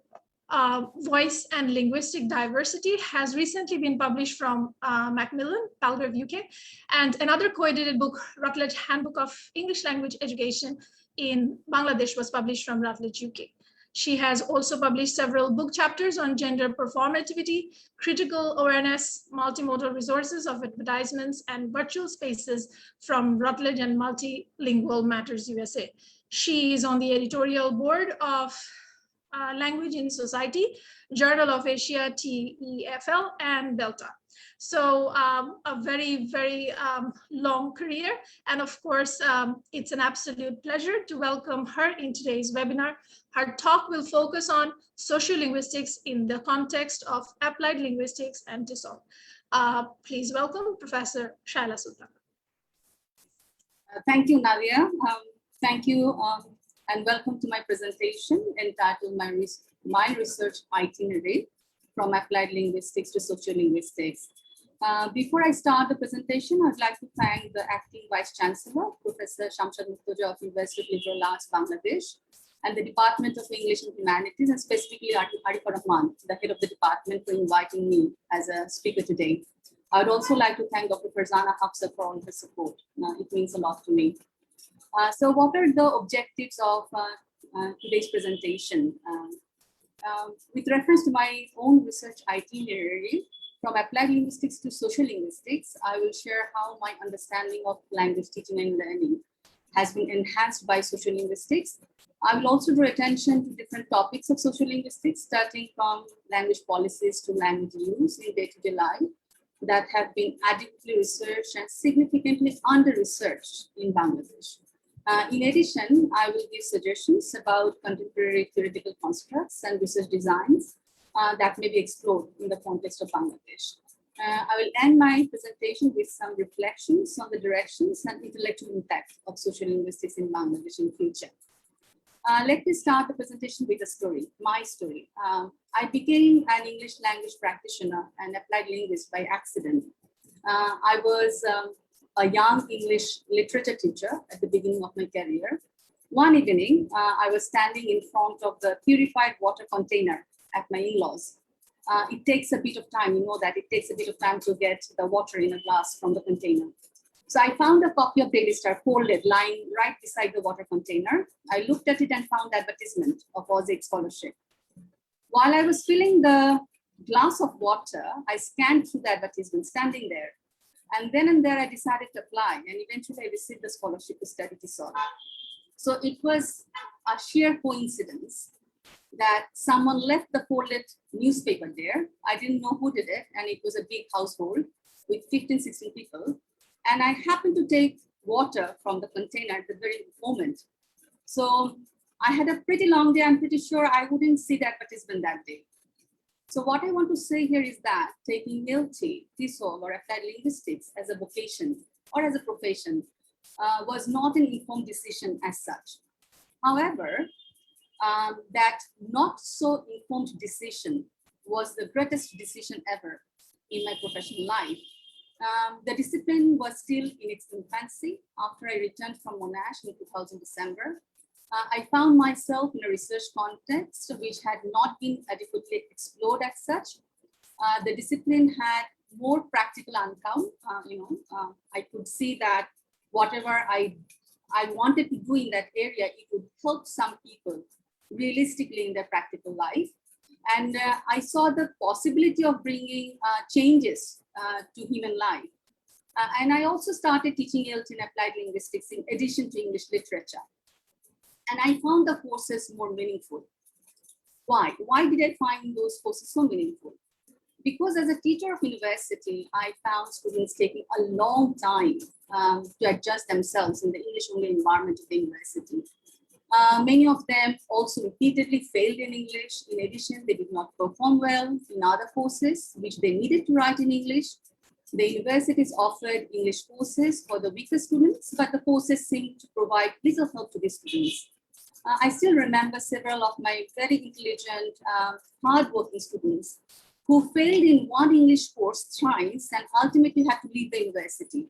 Voice and Linguistic Diversity has recently been published from Macmillan, Palgrave, UK, and another co-edited book, Routledge Handbook of English Language Education in Bangladesh, was published from Routledge, UK. She has also published several book chapters on gender performativity, critical awareness, multimodal resources of advertisements, and virtual spaces from Routledge and Multilingual Matters USA. She is on the editorial board of Language in Society, Journal of Asia, TEFL, and Delta. So a very, very long career. And of course, it's an absolute pleasure to welcome her in today's webinar. Her talk will focus on sociolinguistics in the context of applied linguistics and TESOL. Please welcome Professor Shaila Sultana. Thank you, Nadia. Thank you. And welcome to my presentation entitled My Research Itinerary from Applied Linguistics to Sociolinguistics. Before I start the presentation, I'd like to thank the Acting Vice Chancellor, Professor Shamshad Murtaja of University of Liberal Arts, Bangladesh, and the Department of English and Humanities, and specifically Arifur Rahman, the head of the department, for inviting me as a speaker today. I would also like to thank Dr. Farzana Hafsa for all her support. It means a lot to me. So what are the objectives of today's presentation? With reference to my own research itinerary, from applied linguistics to sociolinguistics, I will share how my understanding of language teaching and learning has been enhanced by sociolinguistics. I will also draw attention to different topics of sociolinguistics, starting from language policies to language use in day-to-day life that have been adequately researched and significantly under-researched in Bangladesh. In addition, I will give suggestions about contemporary theoretical constructs and research designs that may be explored in the context of Bangladesh. I will end my presentation with some reflections on the directions and intellectual impact of sociolinguistics in Bangladesh in future. Let me start the presentation with a story, my story. I became an English language practitioner and applied linguist by accident. I was a young English literature teacher at the beginning of my career. One evening, I was standing in front of the purified water container at my in-laws. It takes a bit of time, you know that it takes a bit of time to get the water in a glass from the container. So I found a copy of Daily Star folded, lying right beside the water container. I looked at it and found the advertisement of Aussie scholarship. While I was filling the glass of water, I scanned through the advertisement standing there. And then and there, I decided to apply, and eventually I received the scholarship to study TESOL. So it was a sheer coincidence that someone left the folded newspaper there. I didn't know who did it, and it was a big household with 15, 16 people. And I happened to take water from the container at the very moment. So I had a pretty long day. I'm pretty sure I wouldn't see the advertisement that day. So what I want to say here is that taking LT, TESOL, or applied linguistics as a vocation or as a profession was not an informed decision as such. However, that not so informed decision was the greatest decision ever in my professional life. The discipline was still in its infancy. After I returned from Monash in 2000 December, I found myself in a research context which had not been adequately explored as such. The discipline had more practical outcome. I could see that whatever I wanted to do in that area, it would help some people realistically in their practical life. And I saw the possibility of bringing changes to human life. And I also started teaching LT in applied linguistics in addition to English literature. And I found the courses more meaningful. Why? Why did I find those courses so meaningful? Because as a teacher of university, I found students taking a long time to adjust themselves in the English-only environment of the university. Many of them also repeatedly failed in English. In addition, they did not perform well in other courses, which they needed to write in English. The universities offered English courses for the weaker students, but the courses seemed to provide little help to the students. I still remember several of my very intelligent, hardworking students who failed in one English course thrice and ultimately had to leave the university,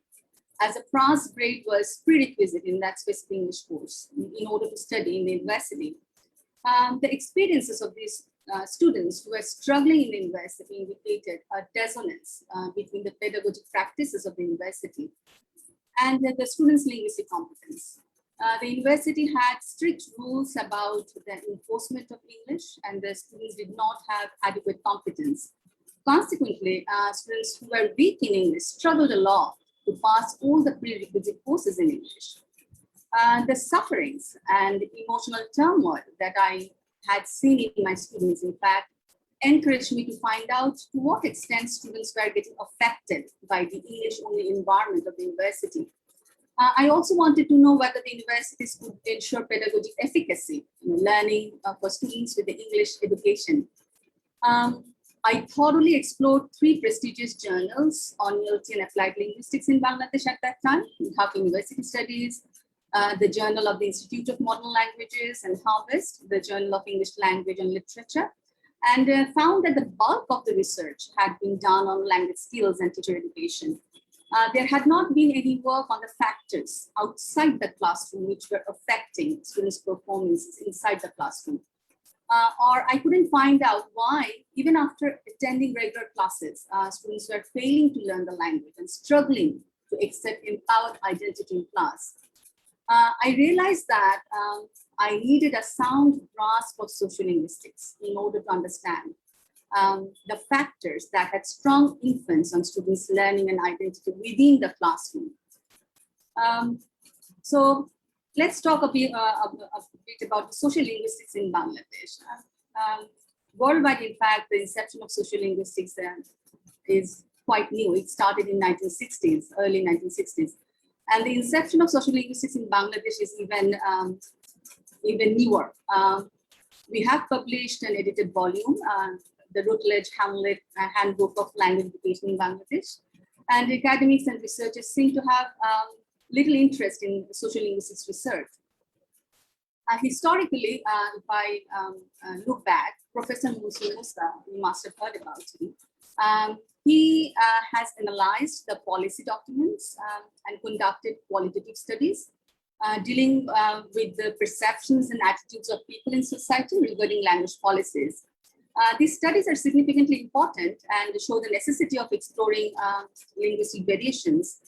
as a pass grade was prerequisite in that specific English course in order to study in the university. The experiences of these students who were struggling in the university indicated a dissonance between the pedagogic practices of the university and the students' linguistic competence. The university had strict rules about the enforcement of English, and the students did not have adequate competence. Consequently, students who were weak in English struggled a lot to pass all the prerequisite courses in English. The sufferings and emotional turmoil that I had seen in my students, in fact, encouraged me to find out to what extent students were getting affected by the English-only environment of the university. I also wanted to know whether the universities could ensure pedagogic efficacy, learning for students with the English education. I thoroughly explored 3 prestigious journals on LT and applied linguistics in Bangladesh at that time, Dhaka University Studies, the Journal of the Institute of Modern Languages, and Harvest, the Journal of English Language and Literature, and found that the bulk of the research had been done on language skills and teacher education. There had not been any work on the factors outside the classroom which were affecting students' performances inside the classroom. Or I couldn't find out why, even after attending regular classes, students were failing to learn the language and struggling to accept empowered identity in class. I realized that I needed a sound grasp of sociolinguistics in order to understand the factors that had strong influence on students' learning and identity within the classroom. So let's talk a bit about sociolinguistics in Bangladesh. Worldwide, in fact, the inception of sociolinguistics is quite new. It started in 1960s, early 1960s. And the inception of sociolinguistics in Bangladesh is even newer. We have published an edited volume, the Routledge Hamlet Handbook of Language Education in Bangladesh. And academics and researchers seem to have little interest in sociolinguistics research. Historically, if I look back, Professor Musa, you must have heard about him. He has analyzed the policy documents and conducted qualitative studies dealing with the perceptions and attitudes of people in society regarding language policies. These studies are significantly important and show the necessity of exploring linguistic variations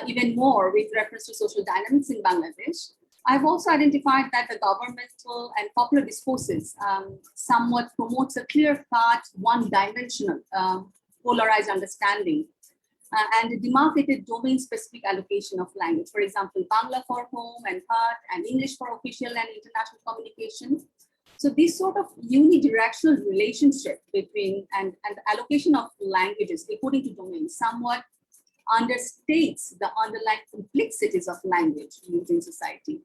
even more with reference to social dynamics in Bangladesh. I've also identified that the governmental and popular discourses somewhat promotes a clear-cut, one-dimensional, polarized understanding and a demarcated domain-specific allocation of language. For example, Bangla for home and heart, and English for official and international communication. So this sort of unidirectional relationship between and allocation of languages according to domains somewhat understates the underlying complexities of language used in society.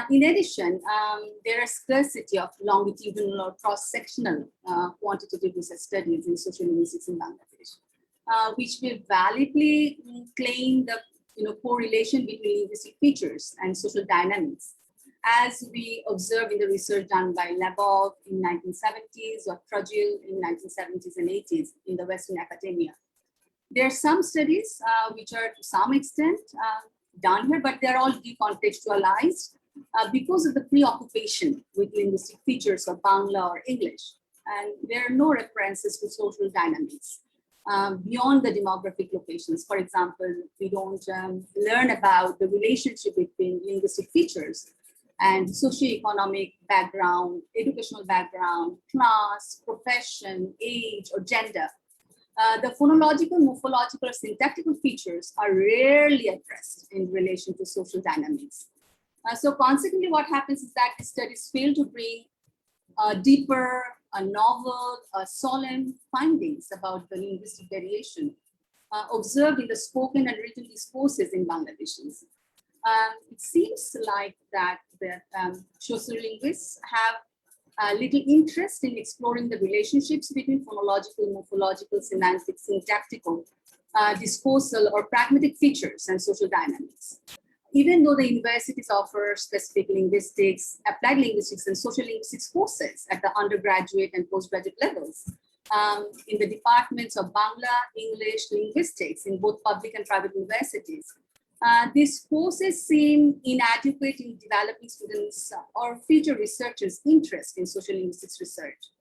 In addition, there is scarcity of longitudinal or cross-sectional quantitative research studies in social linguistics in Bangladesh, which will validly claim the correlation between linguistic features and social dynamics, as we observe in the research done by Labov in 1970s or Trudgill in 1970s and 80s in the Western academia. There are some studies which are to some extent done here, but they're all decontextualized because of the preoccupation with linguistic features of Bangla or English. And there are no references to social dynamics beyond the demographic locations. For example, we don't learn about the relationship between linguistic features and socioeconomic background, educational background, class, profession, age, or gender. The phonological, morphological, or syntactical features are rarely addressed in relation to social dynamics. So consequently, what happens is that studies fail to bring deeper, novel, solemn findings about the linguistic variation observed in the spoken and written discourses in Bangladeshis. It seems like that the sociolinguists have little interest in exploring the relationships between phonological, morphological, semantic, syntactical, discoursal, or pragmatic features and social dynamics. Even though the universities offer specific linguistics, applied linguistics, and social linguistics courses at the undergraduate and postgraduate levels, in the departments of Bangla, English, linguistics in both public and private universities, these courses seem inadequate in developing students or future researchers' interest in social linguistics research.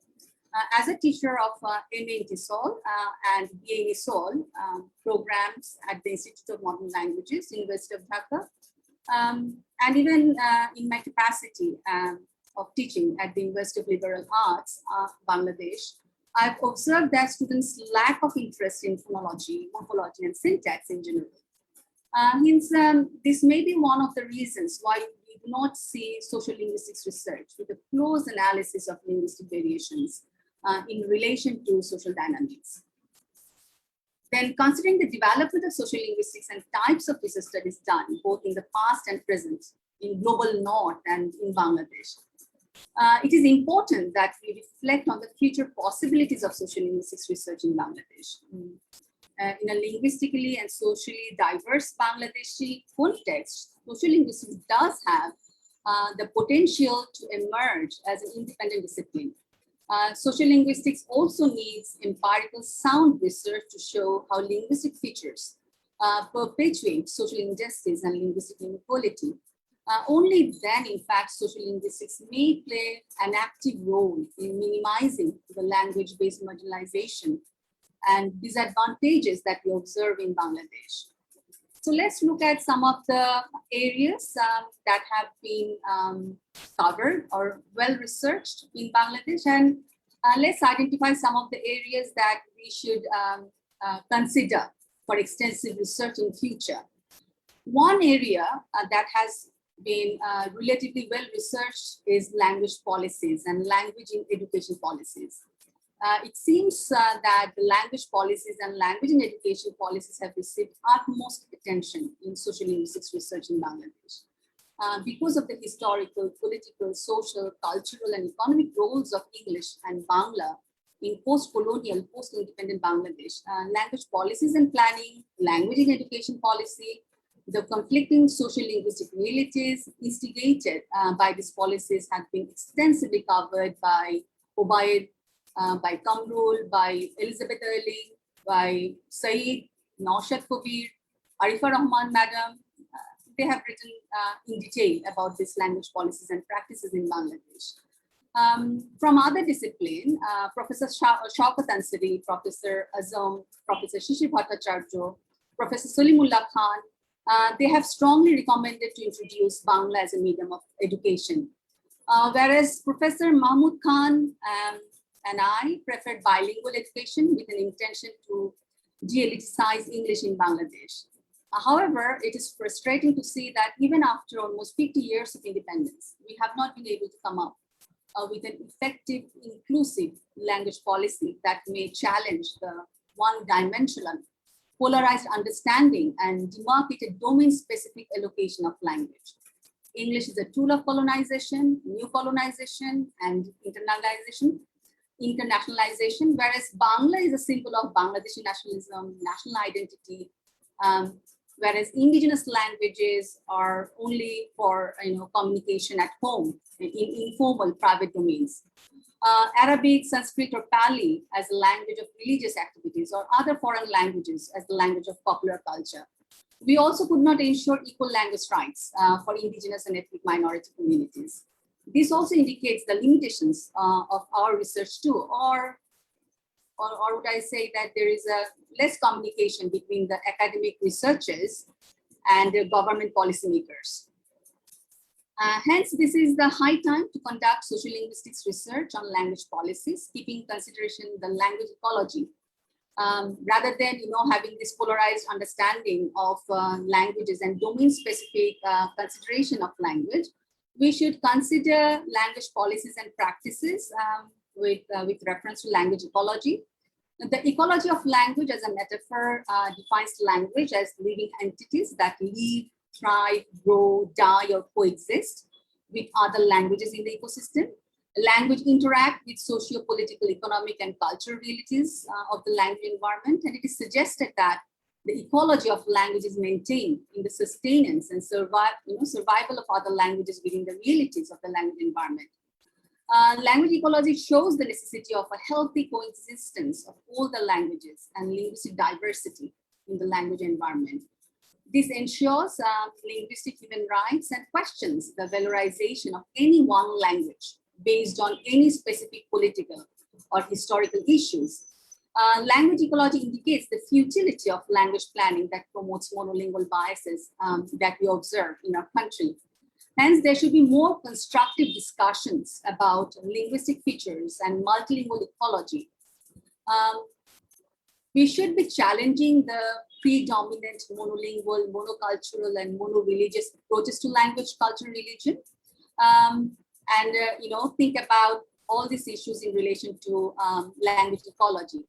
As a teacher of MA in TESOL and BA in TESOL programs at the Institute of Modern Languages, University of Dhaka, and even in my capacity of teaching at the University of Liberal Arts, Bangladesh, I've observed that students' lack of interest in phonology, morphology, and syntax in general. Hence, this may be one of the reasons why we do not see social linguistics research with a close analysis of linguistic variations in relation to social dynamics. Then, considering the development of social linguistics and types of research studies done both in the past and present in global north and in Bangladesh, it is important that we reflect on the future possibilities of social linguistics research in Bangladesh. In a linguistically and socially diverse Bangladeshi context, social linguistics does have the potential to emerge as an independent discipline. Social linguistics also needs empirical sound research to show how linguistic features perpetuate social injustice and linguistic inequality. Only then, in fact, social linguistics may play an active role in minimizing the language-based marginalization and disadvantages that we observe in Bangladesh. So let's look at some of the areas that have been covered or well researched in Bangladesh, and let's identify some of the areas that we should consider for extensive research in future. One area that has been relatively well researched is language policies and language in education policies. It seems that the language policies and language and education policies have received utmost attention in social linguistics research in Bangladesh. Because of the historical, political, social, cultural, and economic roles of English and Bangla in post-colonial, post-independent Bangladesh, language policies and planning, language and education policy, the conflicting social linguistic realities instigated by these policies have been extensively covered by Obaid, by Kamrul, by Elizabeth Early, by Saeed, Naushad Kabir, Arifa Rahman Madam. They have written in detail about this language policies and practices in Bangladesh. From other discipline, Professor Shaukat Ansari, Professor Azam, Professor Shishir Bhattacharya, Professor Salimullah Khan, they have strongly recommended to introduce Bangla as a medium of education. Whereas Professor Mahmood Khan and I preferred bilingual education with an intention to de-eliticize English in Bangladesh. However, it is frustrating to see that even after almost 50 years of independence, we have not been able to come up with an effective, inclusive language policy that may challenge the one-dimensional, polarized understanding and demarcate a domain-specific allocation of language. English is a tool of colonization, new colonization, and internationalization, whereas Bangla is a symbol of Bangladeshi nationalism, national identity, whereas indigenous languages are only for communication at home in informal private domains. Arabic, Sanskrit, or Pali as a language of religious activities, or other foreign languages as the language of popular culture. We also could not ensure equal language rights for indigenous and ethnic minority communities. This also indicates the limitations of our research too, or would I say that there is a less communication between the academic researchers and the government policymakers. Hence, this is the high time to conduct social linguistics research on language policies, keeping in consideration the language ecology, rather than having this polarized understanding of languages and domain-specific consideration of language. We should consider language policies and practices with reference to language ecology. The ecology of language as a metaphor defines language as living entities that live, thrive, grow, die, or coexist with other languages in the ecosystem. Language interact with socio-political, economic, and cultural realities of the language environment, and it is suggested that the ecology of language is maintained in the sustenance and survival of other languages within the realities of the language environment. Language ecology shows the necessity of a healthy coexistence of all the languages and linguistic diversity in the language environment. This ensures linguistic human rights and questions the valorization of any one language based on any specific political or historical issues. Language ecology indicates the futility of language planning that promotes monolingual biases that we observe in our country. Hence, there should be more constructive discussions about linguistic features and multilingual ecology. We should be challenging the predominant monolingual, monocultural, and mono-religious approaches to language, culture, and religion. Think about all these issues in relation to language ecology.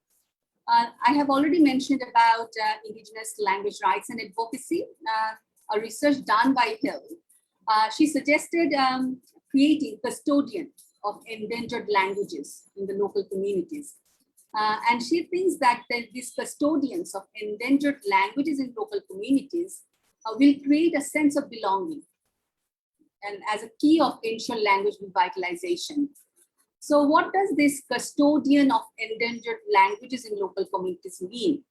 I have already mentioned about indigenous language rights and advocacy, a research done by Hill. She suggested creating custodians of endangered languages in the local communities. And she thinks that these custodians of endangered languages in local communities will create a sense of belonging and as a key of ensure language revitalization. So what does this custodian of endangered languages in local communities mean?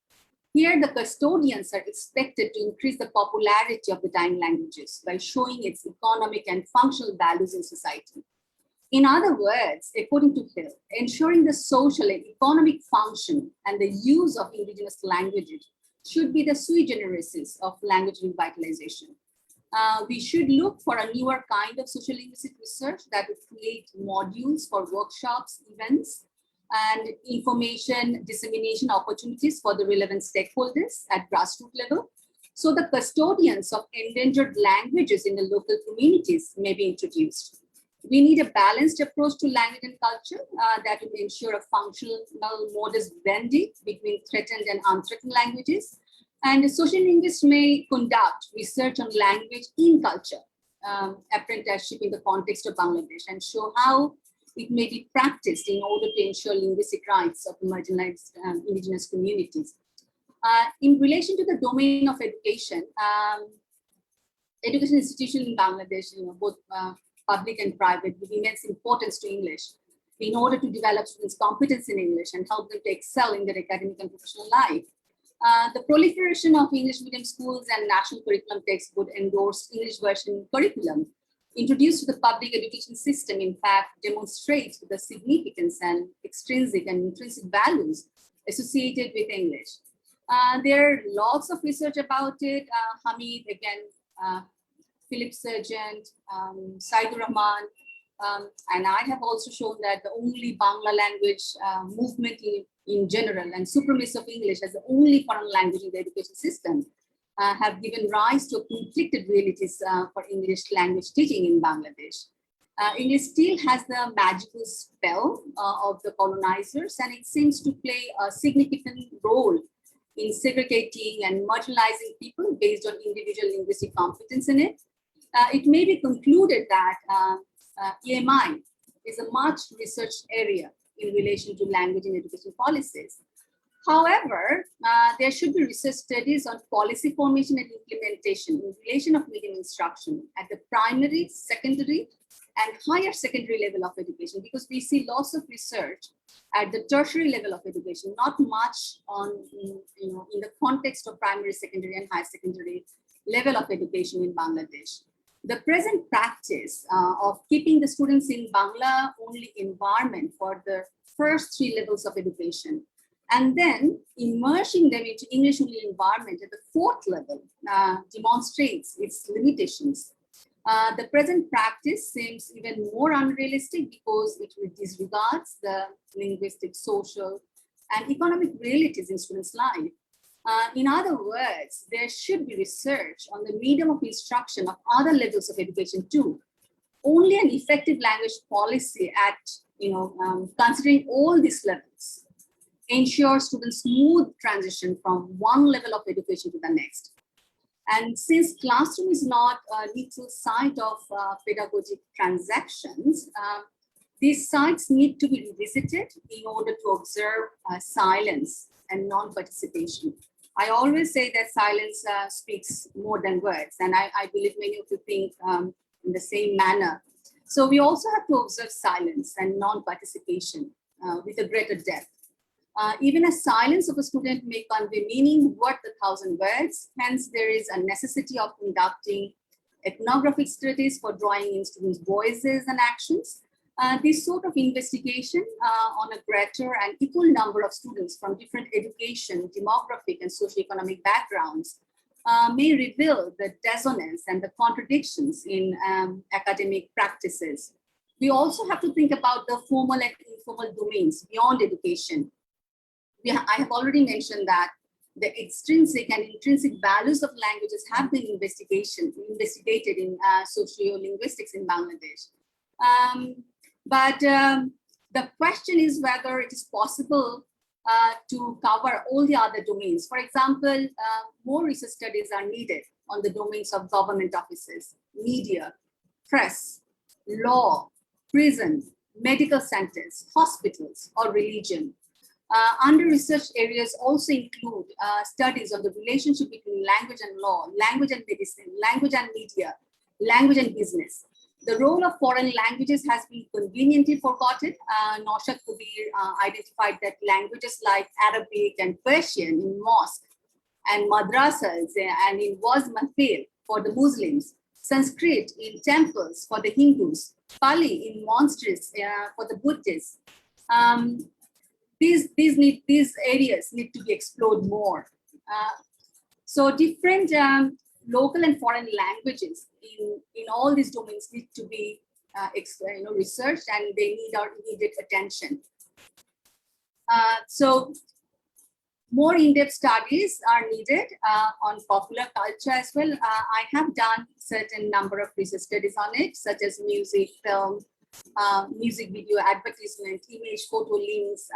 Here, the custodians are expected to increase the popularity of the dying languages by showing its economic and functional values in society. In other words, according to Hill, ensuring the social and economic function and the use of indigenous languages should be the sui generis of language revitalization. We should look for a newer kind of social linguistic research that would create modules for workshops, events, and information dissemination opportunities for the relevant stakeholders at grassroots level. So the custodians of endangered languages in the local communities may be introduced. We need a balanced approach to language and culture that will ensure a functional modus vivendi between threatened and unthreatened languages. And social linguists may conduct research on language in culture, apprenticeship in the context of Bangladesh, and show how it may be practiced in order to ensure linguistic rights of marginalized indigenous communities. In relation to the domain of education, education institutions in Bangladesh, both public and private, give immense importance to English in order to develop students' competence in English and help them to excel in their academic and professional life. The proliferation of English medium schools and national curriculum textbook endorsed English version curriculum introduced to the public education system, in fact, demonstrates the significance and extrinsic and intrinsic values associated with English. There are lots of research about it. Hamid, again, Philip Sargent, Syeda Rahman, and I have also shown that the only Bangla language movement in general and supremacy of English as the only foreign language in the education system have given rise to conflicted realities for English language teaching in Bangladesh. English still has the magical spell of the colonizers, and it seems to play a significant role in segregating and marginalizing people based on individual linguistic competence in it. It may be concluded that EMI is a much researched area in relation to language and education policies. However, there should be research studies on policy formation and implementation in relation of medium instruction at the primary, secondary, and higher secondary level of education, because we see lots of research at the tertiary level of education, not much on, in the context of primary, secondary, and higher secondary level of education in Bangladesh. The present practice of keeping the students in Bangla only environment for the first 3 levels of education, and then immersing them into English only environment at the 4th level demonstrates its limitations. The present practice seems even more unrealistic because it disregards the linguistic, social, and economic realities in students' life. In other words, there should be research on the medium of instruction of other levels of education too. Only an effective language policy at, considering all these levels ensures students smooth transition from one level of education to the next. And since classroom is not a neutral site of pedagogic transactions, these sites need to be revisited in order to observe silence and non-participation. I always say that silence speaks more than words, and I believe many of you think in the same manner. So we also have to observe silence and non-participation with a greater depth. Even a silence of a student may convey meaning worth 1,000 words. Hence, there is a necessity of conducting ethnographic studies for drawing in students' voices and actions. This sort of investigation on a greater and equal number of students from different education, demographic, and socioeconomic backgrounds may reveal the dissonance and the contradictions in academic practices. We also have to think about the formal and informal domains beyond education. I have already mentioned that the extrinsic and intrinsic values of languages have been investigated in sociolinguistics in Bangladesh. But the question is whether it is possible to cover all the other domains. For example, more research studies are needed on the domains of government offices, media, press, law, prison, medical centers, hospitals, or religion. Under research areas also include studies on the relationship between language and law, language and medicine, language and media, language and business. The role of foreign languages has been conveniently forgotten. Naushad Kabir identified that languages like Arabic and Persian in mosque and madrasas and in waz mahfil for the Muslims, Sanskrit in temples for the Hindus, Pali in monasteries for the Buddhists. These areas need to be explored more. So different local and foreign languages in all these domains need to be researched, and they need our immediate attention. So more in-depth studies are needed on popular culture as well. I have done certain number of research studies on it, such as music, film, music video, advertisement, image, photo links,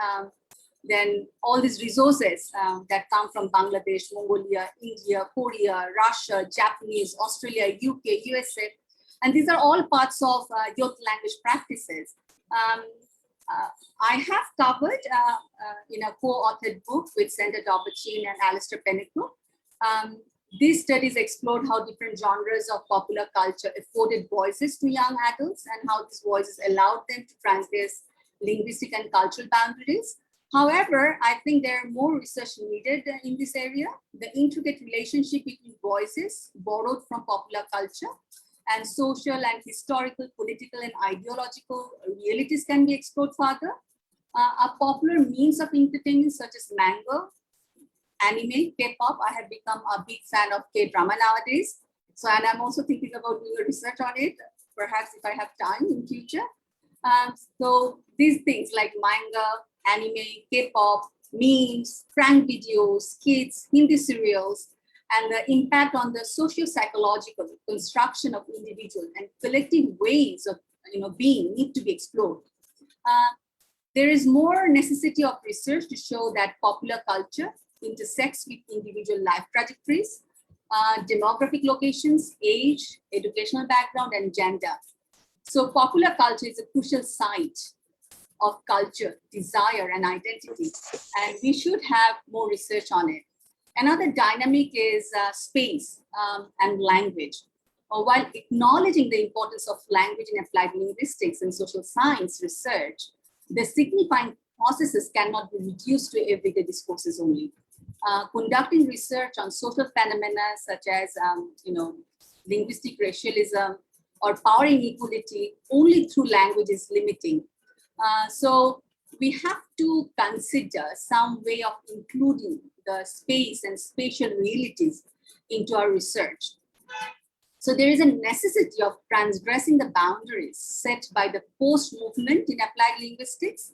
then all these resources that come from Bangladesh, Mongolia, India, Korea, Russia, Japanese, Australia, UK, USA. And these are all parts of youth language practices. I have covered in a co-authored book with Sandra Dobachin and Alistair Pennico. These studies explored how different genres of popular culture afforded voices to young adults and how these voices allowed them to transgress linguistic and cultural boundaries. However, I think there are more research needed in this area. The intricate relationship between voices borrowed from popular culture and social and historical, political, and ideological realities can be explored further. A popular means of entertainment such as manga, anime, K-pop. I have become a big fan of K-drama nowadays. So, and I'm also thinking about doing a research on it, perhaps if I have time in future. So these things like manga, anime, K-pop, memes, prank videos, skits, Hindi serials, and the impact on the socio-psychological construction of individual and collective ways of being need to be explored. There is more necessity of research to show that popular culture intersects with individual life trajectories, demographic locations, age, educational background, and gender. So popular culture is a crucial site of culture, desire, and identity, and we should have more research on it. Another dynamic is space and language. While acknowledging the importance of language in applied linguistics and social science research, the signifying processes cannot be reduced to everyday discourses only. Conducting research on social phenomena such as linguistic racialism or power inequality only through language is limiting. So we have to consider some way of including the space and spatial realities into our research. So there is a necessity of transgressing the boundaries set by the post-movement in applied linguistics,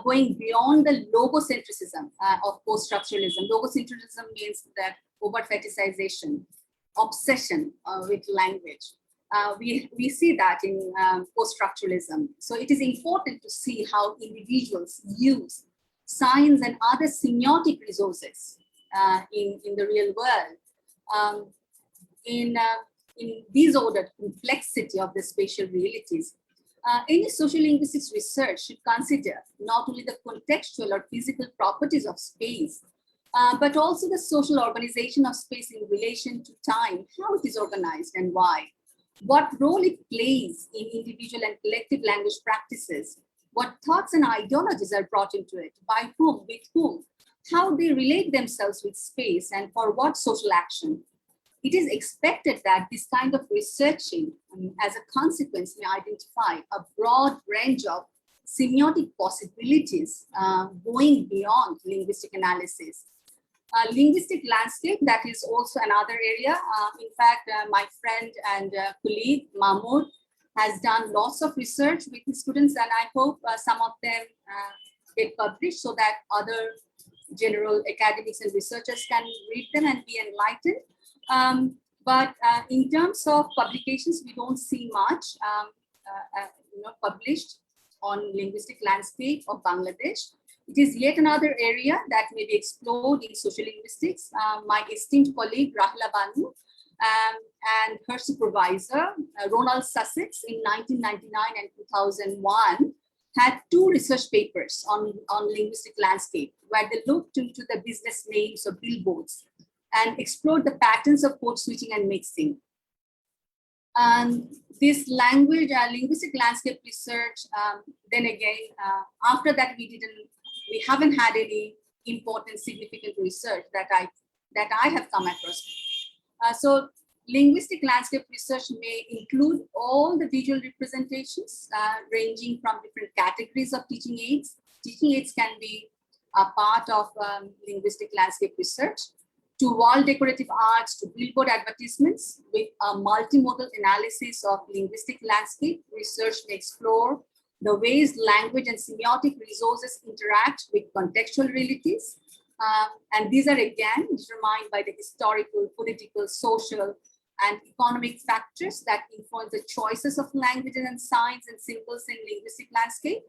going beyond the logocentrism of post-structuralism. Logocentrism means that overt fetishization, obsession with language. We see that in post-structuralism. So it is important to see how individuals use signs and other semiotic resources in the real world. In disordered complexity of the spatial realities. Any social linguistics research should consider not only the contextual or physical properties of space, but also the social organization of space in relation to time, how it is organized and why, what role it plays in individual and collective language practices, what thoughts and ideologies are brought into it, by whom, with whom, how they relate themselves with space, and for what social action. It is expected that this kind of researching, as a consequence, may identify a broad range of semiotic possibilities going beyond linguistic analysis. Linguistic landscape, that is also another area. In fact, my friend and colleague, Mahmoud, has done lots of research with his students, and I hope some of them get published so that other general academics and researchers can read them and be enlightened. But in terms of publications, we don't see much published on linguistic landscape of Bangladesh. It is yet another area that may be explored in social linguistics. My esteemed colleague, Rahla Banu, and her supervisor, Ronald Sussex, in 1999 and 2001, had two research papers on linguistic landscape, where they looked into the business names of billboards and explored the patterns of code switching and mixing. And this linguistic landscape research, then again, after that, we haven't had any important, significant research that I have come across. So linguistic landscape research may include all the visual representations ranging from different categories of teaching aids. Teaching aids can be a part of linguistic landscape research, to wall decorative arts, to billboard advertisements. With a multimodal analysis of linguistic landscape, research may explore the ways language and semiotic resources interact with contextual realities. And these are again determined by the historical, political, social, and economic factors that influence the choices of languages and signs and symbols in linguistic landscape.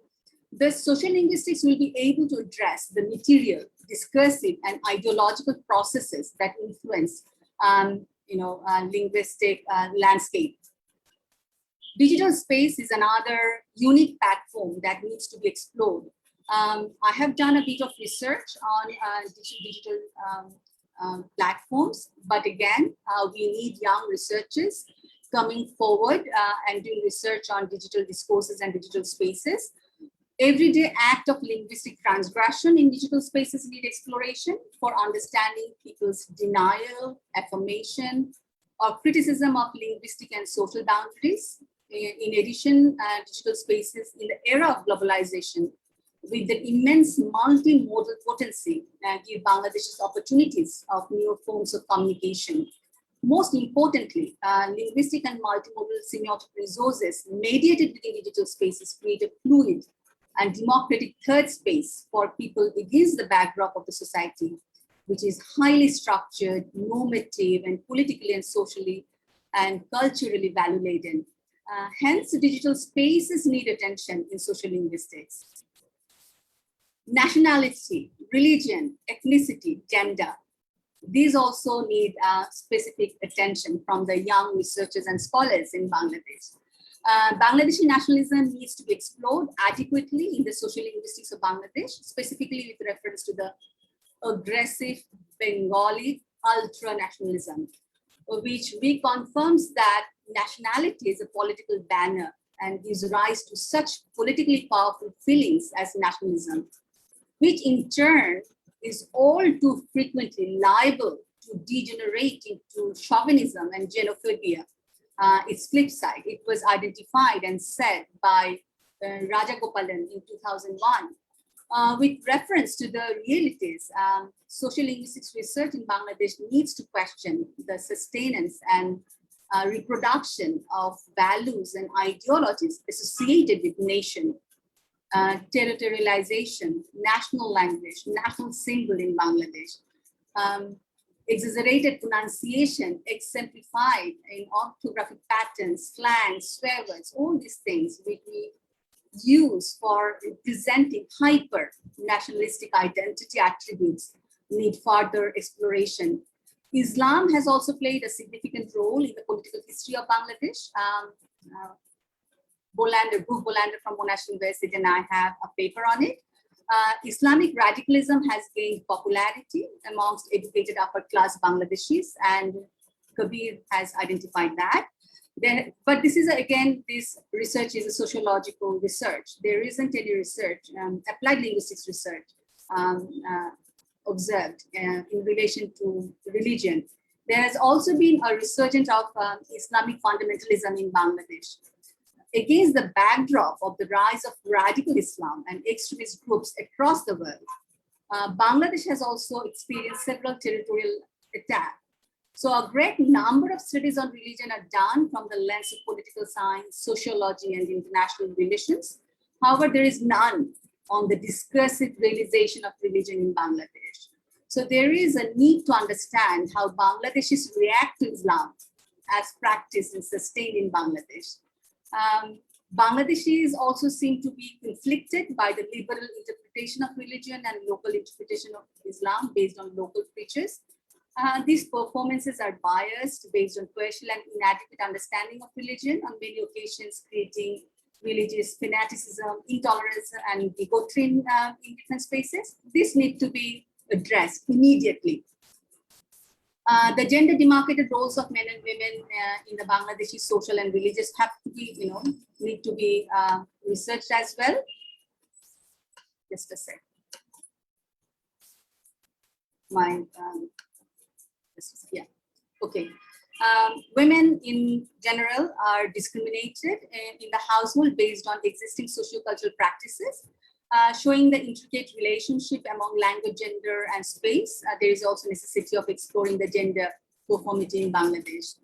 The social linguistics will be able to address the material, discursive, and ideological processes that influence linguistic landscape. Digital space is another unique platform that needs to be explored. I have done a bit of research on digital platforms, but again, we need young researchers coming forward and doing research on digital discourses and digital spaces. Everyday act of linguistic transgression in digital spaces need exploration for understanding people's denial, affirmation, or criticism of linguistic and social boundaries. In addition, digital spaces in the era of globalization, with the immense multimodal potency, give Bangladesh's opportunities of new forms of communication. Most importantly, linguistic and multimodal semiotic resources mediated within digital spaces create a fluid and democratic third space for people against the backdrop of the society. which is highly structured, normative, and politically and socially and culturally value-laden. Hence, digital spaces need attention in social linguistics. Nationality, religion, ethnicity, gender, these also need specific attention from the young researchers and scholars in Bangladesh. Bangladeshi nationalism needs to be explored adequately in the social linguistics of Bangladesh, specifically with reference to the aggressive Bengali ultra-nationalism, which reconfirms that nationality is a political banner and gives rise to such politically powerful feelings as nationalism, which in turn is all too frequently liable to degenerate into chauvinism and xenophobia. Its flip side, it was identified and said by Rajagopalan in 2001. With reference to the realities, social linguistics research in Bangladesh needs to question the sustenance and reproduction of values and ideologies associated with nation, territorialization, national language, national symbol in Bangladesh, exaggerated pronunciation exemplified in orthographic patterns, slang, swear words, all these things which we use for presenting hyper nationalistic identity attributes need further exploration. Islam has also played a significant role in the political history of Bangladesh. Bruce Bolander from Monash University and I have a paper on it. Islamic radicalism has gained popularity amongst educated upper class Bangladeshis, and Kabir has identified that. But this is, again, this research is a sociological research. There isn't any research, applied linguistics research observed in relation to religion. There has also been a resurgence of Islamic fundamentalism in Bangladesh. Against the backdrop of the rise of radical Islam and extremist groups across the world, Bangladesh has also experienced several territorial attacks. So a great number of studies on religion are done from the lens of political science, sociology, and international relations. However, there is none on the discursive realization of religion in Bangladesh. So there is a need to understand how Bangladeshis react to Islam as practiced and sustained in Bangladesh. Bangladeshis also seem to be conflicted by the liberal interpretation of religion and local interpretation of Islam based on local preachers. These performances are biased based on partial and inadequate understanding of religion, on many occasions creating religious fanaticism, intolerance, and bigotry in different spaces. This needs to be addressed immediately. The gender demarcated roles of men and women in the Bangladeshi social and religious have to be, need to be researched as well. Just a sec. Yeah, okay. Women in general are discriminated in the household based on existing socio-cultural practices, showing the intricate relationship among language, gender, and space. There is also necessity of exploring the gender conformity in Bangladesh.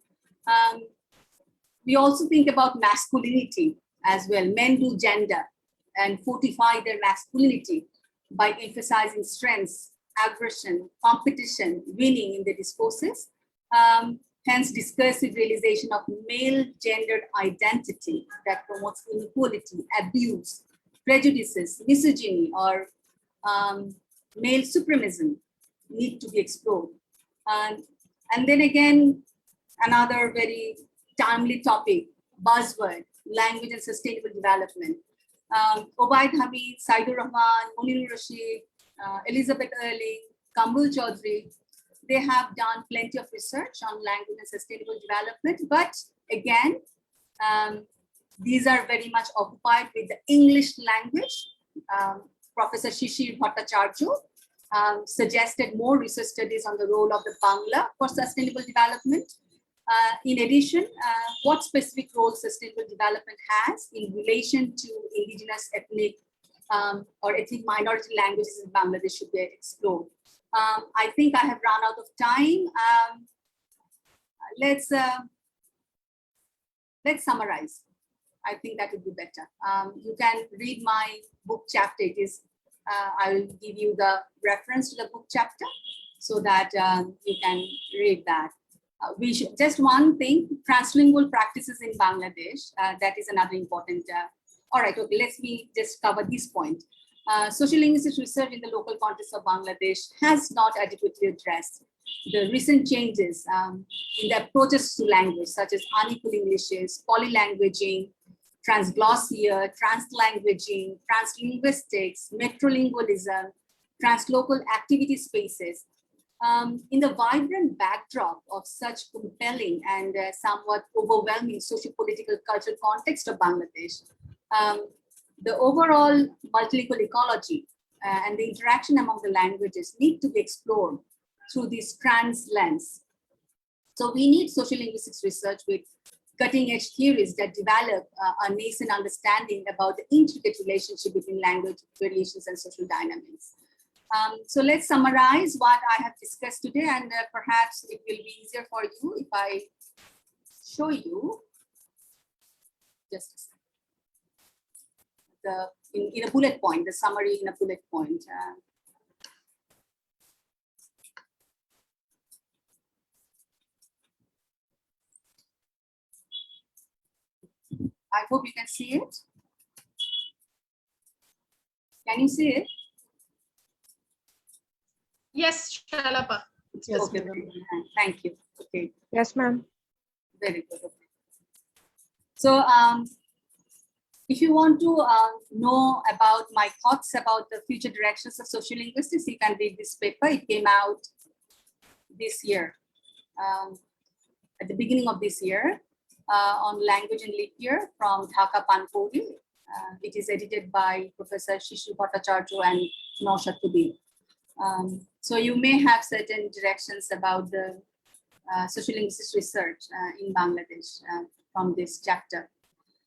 We also think about masculinity as well. Men do gender and fortify their masculinity by emphasizing strengths, aggression, competition, winning in the discourses. Hence, discursive realization of male gendered identity that promotes inequality, abuse, prejudices, misogyny, or male supremacism need to be explored. And then again, another very timely topic, buzzword, language and sustainable development. Obaid Hamid, Saidur Rahman, Munirur Rashid, Elizabeth Erling, Kambul Chaudhary, they have done plenty of research on language and sustainable development, but again, these are very much occupied with the English language. Professor Shishir Bhattacharya suggested more research studies on the role of the Bangla for sustainable development. In addition, what specific role sustainable development has in relation to indigenous ethnic or ethnic minority languages in Bangladesh should be explored. I think I have run out of time. Let's summarize. I think that would be better. You can read my book chapter. It is, I will give you the reference to the book chapter. so that you can read that. We should, just one thing, translingual practices in Bangladesh, that is another important. All right, okay, let me just cover this point. Social linguistics research in the local context of Bangladesh has not adequately addressed the recent changes in the approaches to language, such as unequal Englishes, polylanguaging, transglossia, translanguaging, translinguistics, metrolingualism, translocal activity spaces. In the vibrant backdrop of such compelling and somewhat overwhelming socio-political cultural context of Bangladesh, the overall multilingual ecology and the interaction among the languages need to be explored through this trans lens. So we need social linguistics research with cutting-edge theories that develop a nascent understanding about the intricate relationship between language variations and social dynamics. So let's summarize what I have discussed today, and perhaps it will be easier for you if I show you just in a bullet point, the summary in a bullet point. I hope you can see it. Can you see it? Yes, Shaila. Yes, Okay, madam. thank you. Okay, Yes, ma'am. very good. Okay. So if you want to know about my thoughts about the future directions of social linguistics, you can read this paper. It came out this year, at the beginning of this year, on language and leap year from Dhaka Panpuri. It is edited by Professor Shishu Bhattacharya and Naushad Kudir. So you may have certain directions about the social linguistics research in Bangladesh from this chapter.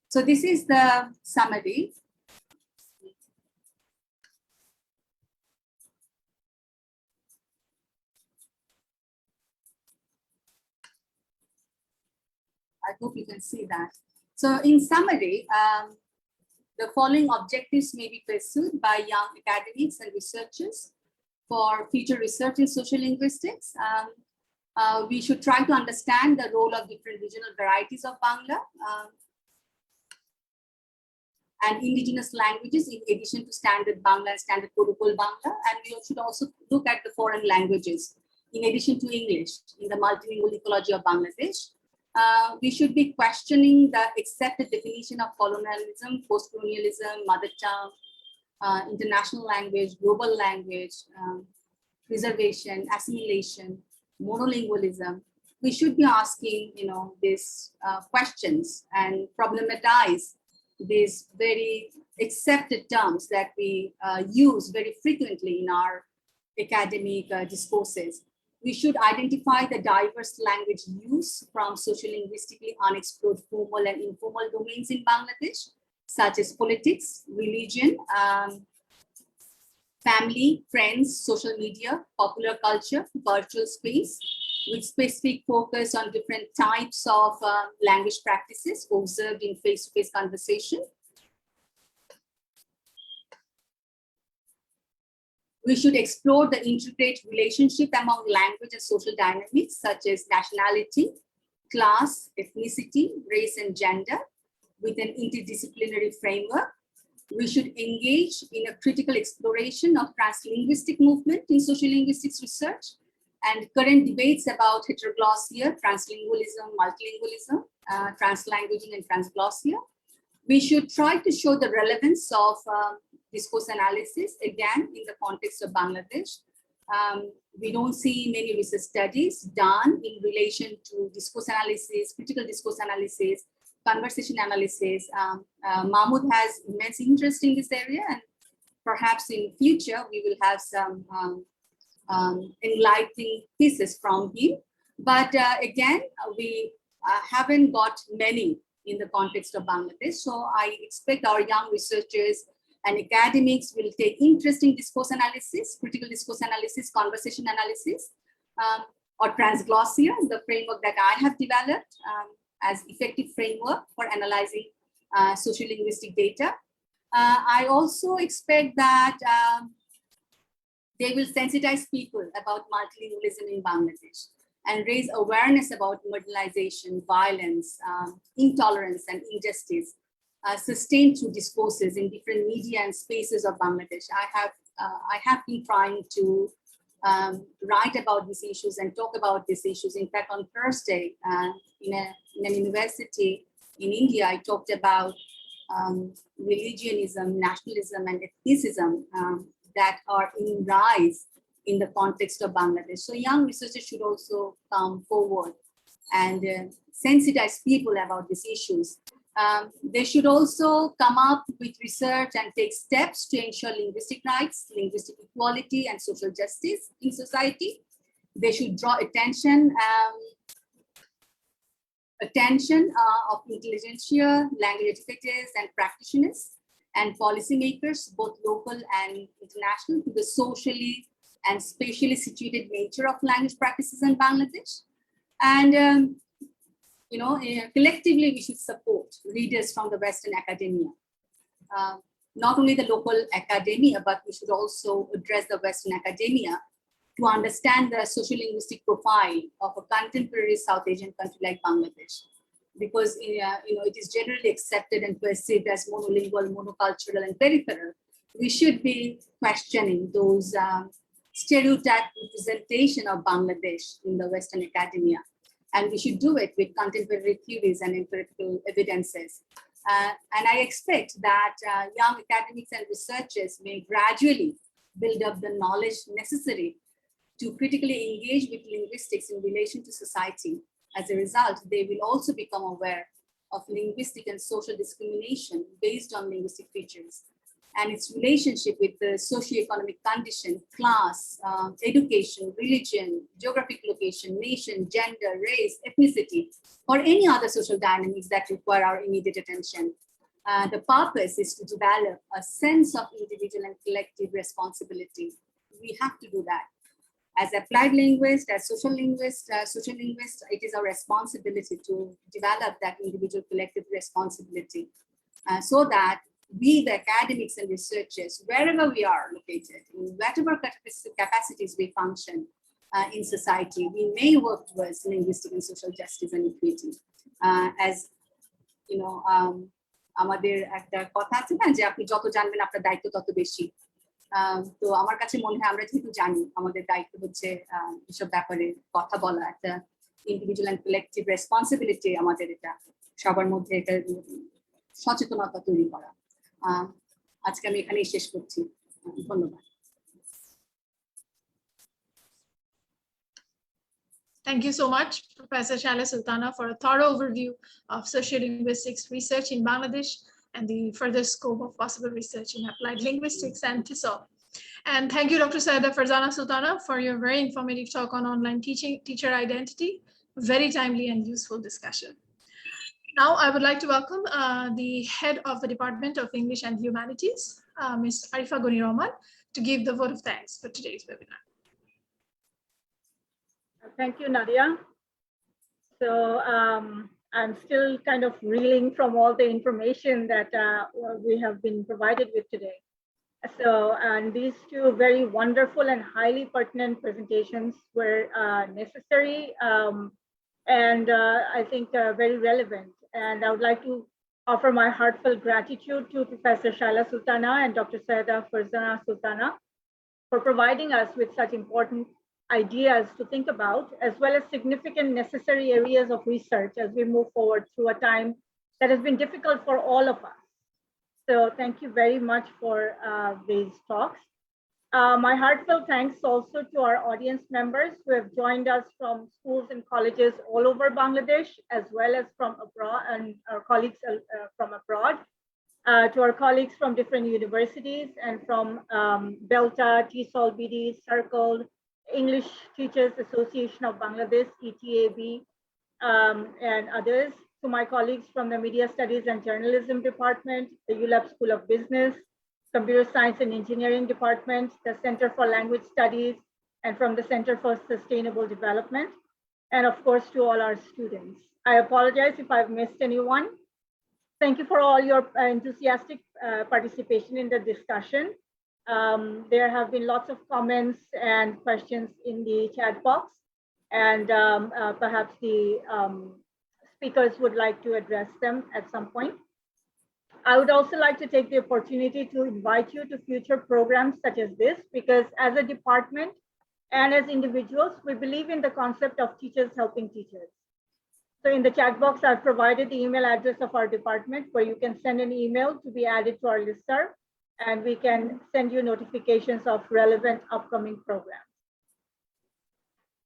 So this is the summary. I hope you can see that. So in summary, the following objectives may be pursued by young academics and researchers for future research in social linguistics. We should try to understand the role of different regional varieties of Bangla and indigenous languages in addition to standard Bangla and standard protocol Bangla. And we should also look at the foreign languages in addition to English in the multilingual ecology of Bangladesh. We should be questioning the accepted definition of colonialism, post-colonialism, mother tongue, international language, global language, preservation, assimilation, monolingualism. We should be asking, these questions and problematize these very accepted terms that we use very frequently in our academic discourses. We should identify the diverse language use from sociolinguistically unexplored formal and informal domains in Bangladesh, such as politics, religion, family, friends, social media, popular culture, virtual space, with specific focus on different types of language practices observed in face-to-face conversation. We should explore the intricate relationship among language and social dynamics, such as nationality, class, ethnicity, race, and gender, with an interdisciplinary framework. We should engage in a critical exploration of translinguistic movement in social linguistics research and current debates about heteroglossia, translingualism, multilingualism, translanguaging, and transglossia. We should try to show the relevance of discourse analysis, again, in the context of Bangladesh. We don't see many research studies done in relation to discourse analysis, critical discourse analysis, conversation analysis. Mahmoud has immense interest in this area, and perhaps in future we will have some enlightening pieces from him. But again, we haven't got many in the context of Bangladesh. So I expect our young researchers and academics will take interest in discourse analysis, critical discourse analysis, conversation analysis, or transglossia, the framework that I have developed as effective framework for analyzing social linguistic data. I also expect that They will sensitize people about multilingualism in Bangladesh and raise awareness about marginalization, violence, intolerance, and injustice sustained through discourses in different media and spaces of Bangladesh. I have been trying to write about these issues and talk about these issues. In fact, on Thursday, in a university in India, I talked about religionism, nationalism, and ethnicism that are in rise in the context of Bangladesh. So young researchers should also come forward and sensitize people about these issues. They should also come up with research and take steps to ensure linguistic rights, linguistic equality, and social justice in society. They should draw attention of intelligentsia, language educators, and practitioners, and policymakers, both local and international, to the socially and spatially situated nature of language practices in Bangladesh. And collectively, we should support readers from the Western academia. Not only the local academia, but we should also address the Western academia to understand the social linguistic profile of a contemporary South Asian country like Bangladesh. Because it is generally accepted and perceived as monolingual, monocultural, and peripheral. We should be questioning those stereotype representation of Bangladesh in the Western academia. And we should do it with contemporary theories and empirical evidences. And I expect that young academics and researchers may gradually build up the knowledge necessary to critically engage with linguistics in relation to society. As a result, they will also become aware of linguistic and social discrimination based on linguistic features and its relationship with the socioeconomic condition, class, education, religion, geographic location, nation, gender, race, ethnicity, or any other social dynamics that require our immediate attention. The purpose is to develop a sense of individual and collective responsibility. We have to do that. As applied linguists, as social linguists, it is our responsibility to develop that individual collective responsibility so that we, the academics and researchers, wherever we are located, in whatever capacities we function in society, we may work towards linguistic and social justice and equity. As you know, আমাদের একটা কথা আছে না যে আপনি যত জানবেন আপনার দায়িত্ব তত বেশি। তো আমার কাছে মনে হয় আমরা যেহেতু জানি আমাদের দায়িত্ব হচ্ছে এসব ব্যাপারে কথা বলা, একটা ইন্ডিভিজুয়াল এন্ড কালেক্টিভ রেসপন্সিবিলিটি আমাদের, এটা সবার মধ্যে এটা সচেতনতা তৈরি করা। আজকে আমি এখানেই শেষ করছি, ধন্যবাদ। Thank you so much, Professor Shaila Sultana, for a thorough overview of sociolinguistics research in Bangladesh and the further scope of possible research in applied linguistics and TESOL. And thank you, Dr. Syeda Farzana Sultana, for your very informative talk on online teacher identity. Very timely and useful discussion. Now, I would like to welcome the head of the Department of English and Humanities, Ms. Arifa Goni Rahman, to give the vote of thanks for today's webinar. Thank you, Nadia. So I'm still kind of reeling from all the information that we have been provided with today. So, and these two very wonderful and highly pertinent presentations were necessary and I think very relevant. And I would like to offer my heartfelt gratitude to Professor Shaila Sultana and Dr. Syeda Farzana Sultana for providing us with such important ideas to think about, as well as significant necessary areas of research as we move forward through a time that has been difficult for all of us. So thank you very much for these talks. My heartfelt thanks also to our audience members who have joined us from schools and colleges all over Bangladesh, as well as from abroad, and our colleagues from abroad, to our colleagues from different universities and from Belta, TESOL, BD, Circle, English Teachers Association of Bangladesh, ETAB, and others, to my colleagues from the Media Studies and Journalism Department, the ULAB School of Business, Computer Science and Engineering Department, the Center for Language Studies, and from the Center for Sustainable Development, and of course to all our students. I apologize if I've missed anyone. Thank you for all your enthusiastic participation in the discussion. There have been lots of comments and questions in the chat box, and perhaps the speakers would like to address them at some point. I would also like to take the opportunity to invite you to future programs such as this, because as a department and as individuals, we believe in the concept of teachers helping teachers. So in the chat box, I've provided the email address of our department where you can send an email to be added to our listserv, and we can send you notifications of relevant upcoming programs.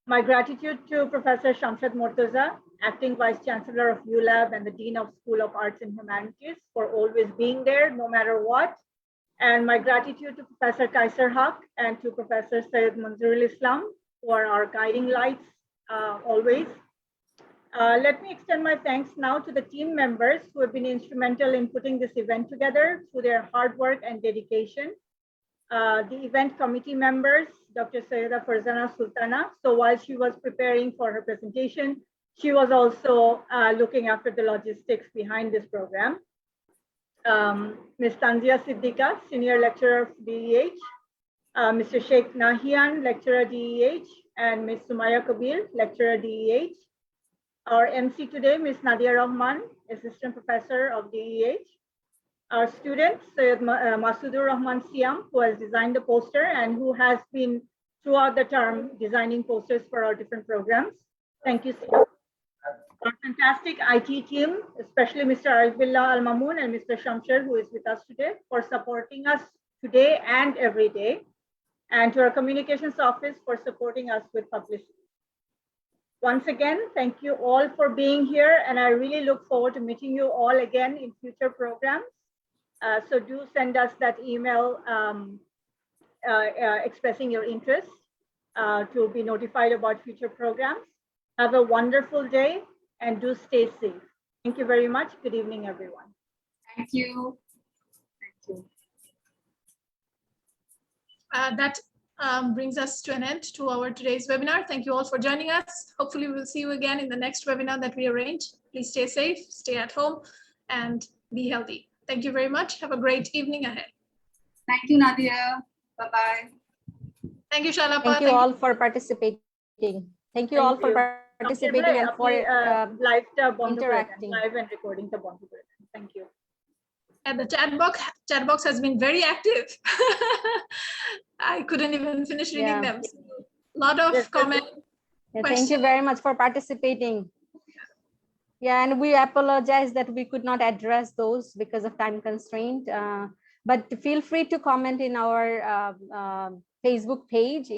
My gratitude to Professor Shamshad Mortaza, Acting Vice Chancellor of ULAB and the Dean of School of Arts and Humanities, for always being there no matter what. And my gratitude to Professor Kaiser Haq and to Professor Syed Manzurul Islam, who are our guiding lights always. Let me extend my thanks now to the team members who have been instrumental in putting this event together through their hard work and dedication. The event committee members, Dr. Syeda Farzana Sultana. So while she was preparing for her presentation, she was also looking after the logistics behind this program. Ms. Tanzia Siddiqa, Senior Lecturer of DEH, Mr. Sheikh Nahian, Lecturer DEH, and Ms. Sumaya Kabir, Lecturer DEH. Our MC today, Ms. Nadia Rahman, Assistant Professor of DEH. Our student, Syed Masudur Rahman Siam, who has designed the poster and who has been throughout the term designing posters for our different programs. Thank you, Siam. Our fantastic IT team, especially Mr. Arifbillah Al Mamoon and Mr. Shamshad, who is with us today, for supporting us today and every day. And to our communications office for supporting us with publicity. Once again, thank you all for being here, and I really look forward to meeting you all again in future programs. So do send us that email expressing your interest to be notified about future programs. Have a wonderful day and do stay safe. Thank you very much. Good evening, everyone. Thank you. Thank you. That brings us to an end to our today's webinar. Thank you all for joining us. Hopefully we'll see you again in the next webinar that we arrange. Please stay safe, stay at home, and be healthy. Thank you very much. Have a great evening ahead. Thank you, Nadia. Bye-bye. Thank you, Shaila. Thank you all for participating. Thank you all for participating and for interacting. Live and recording the bond. Thank you. And the chat box has been very active. I couldn't even finish reading them. So, a lot of comments. Yeah, thank you very much for participating. Yeah, and we apologize that we could not address those because of time constraint. But feel free to comment in our Facebook page.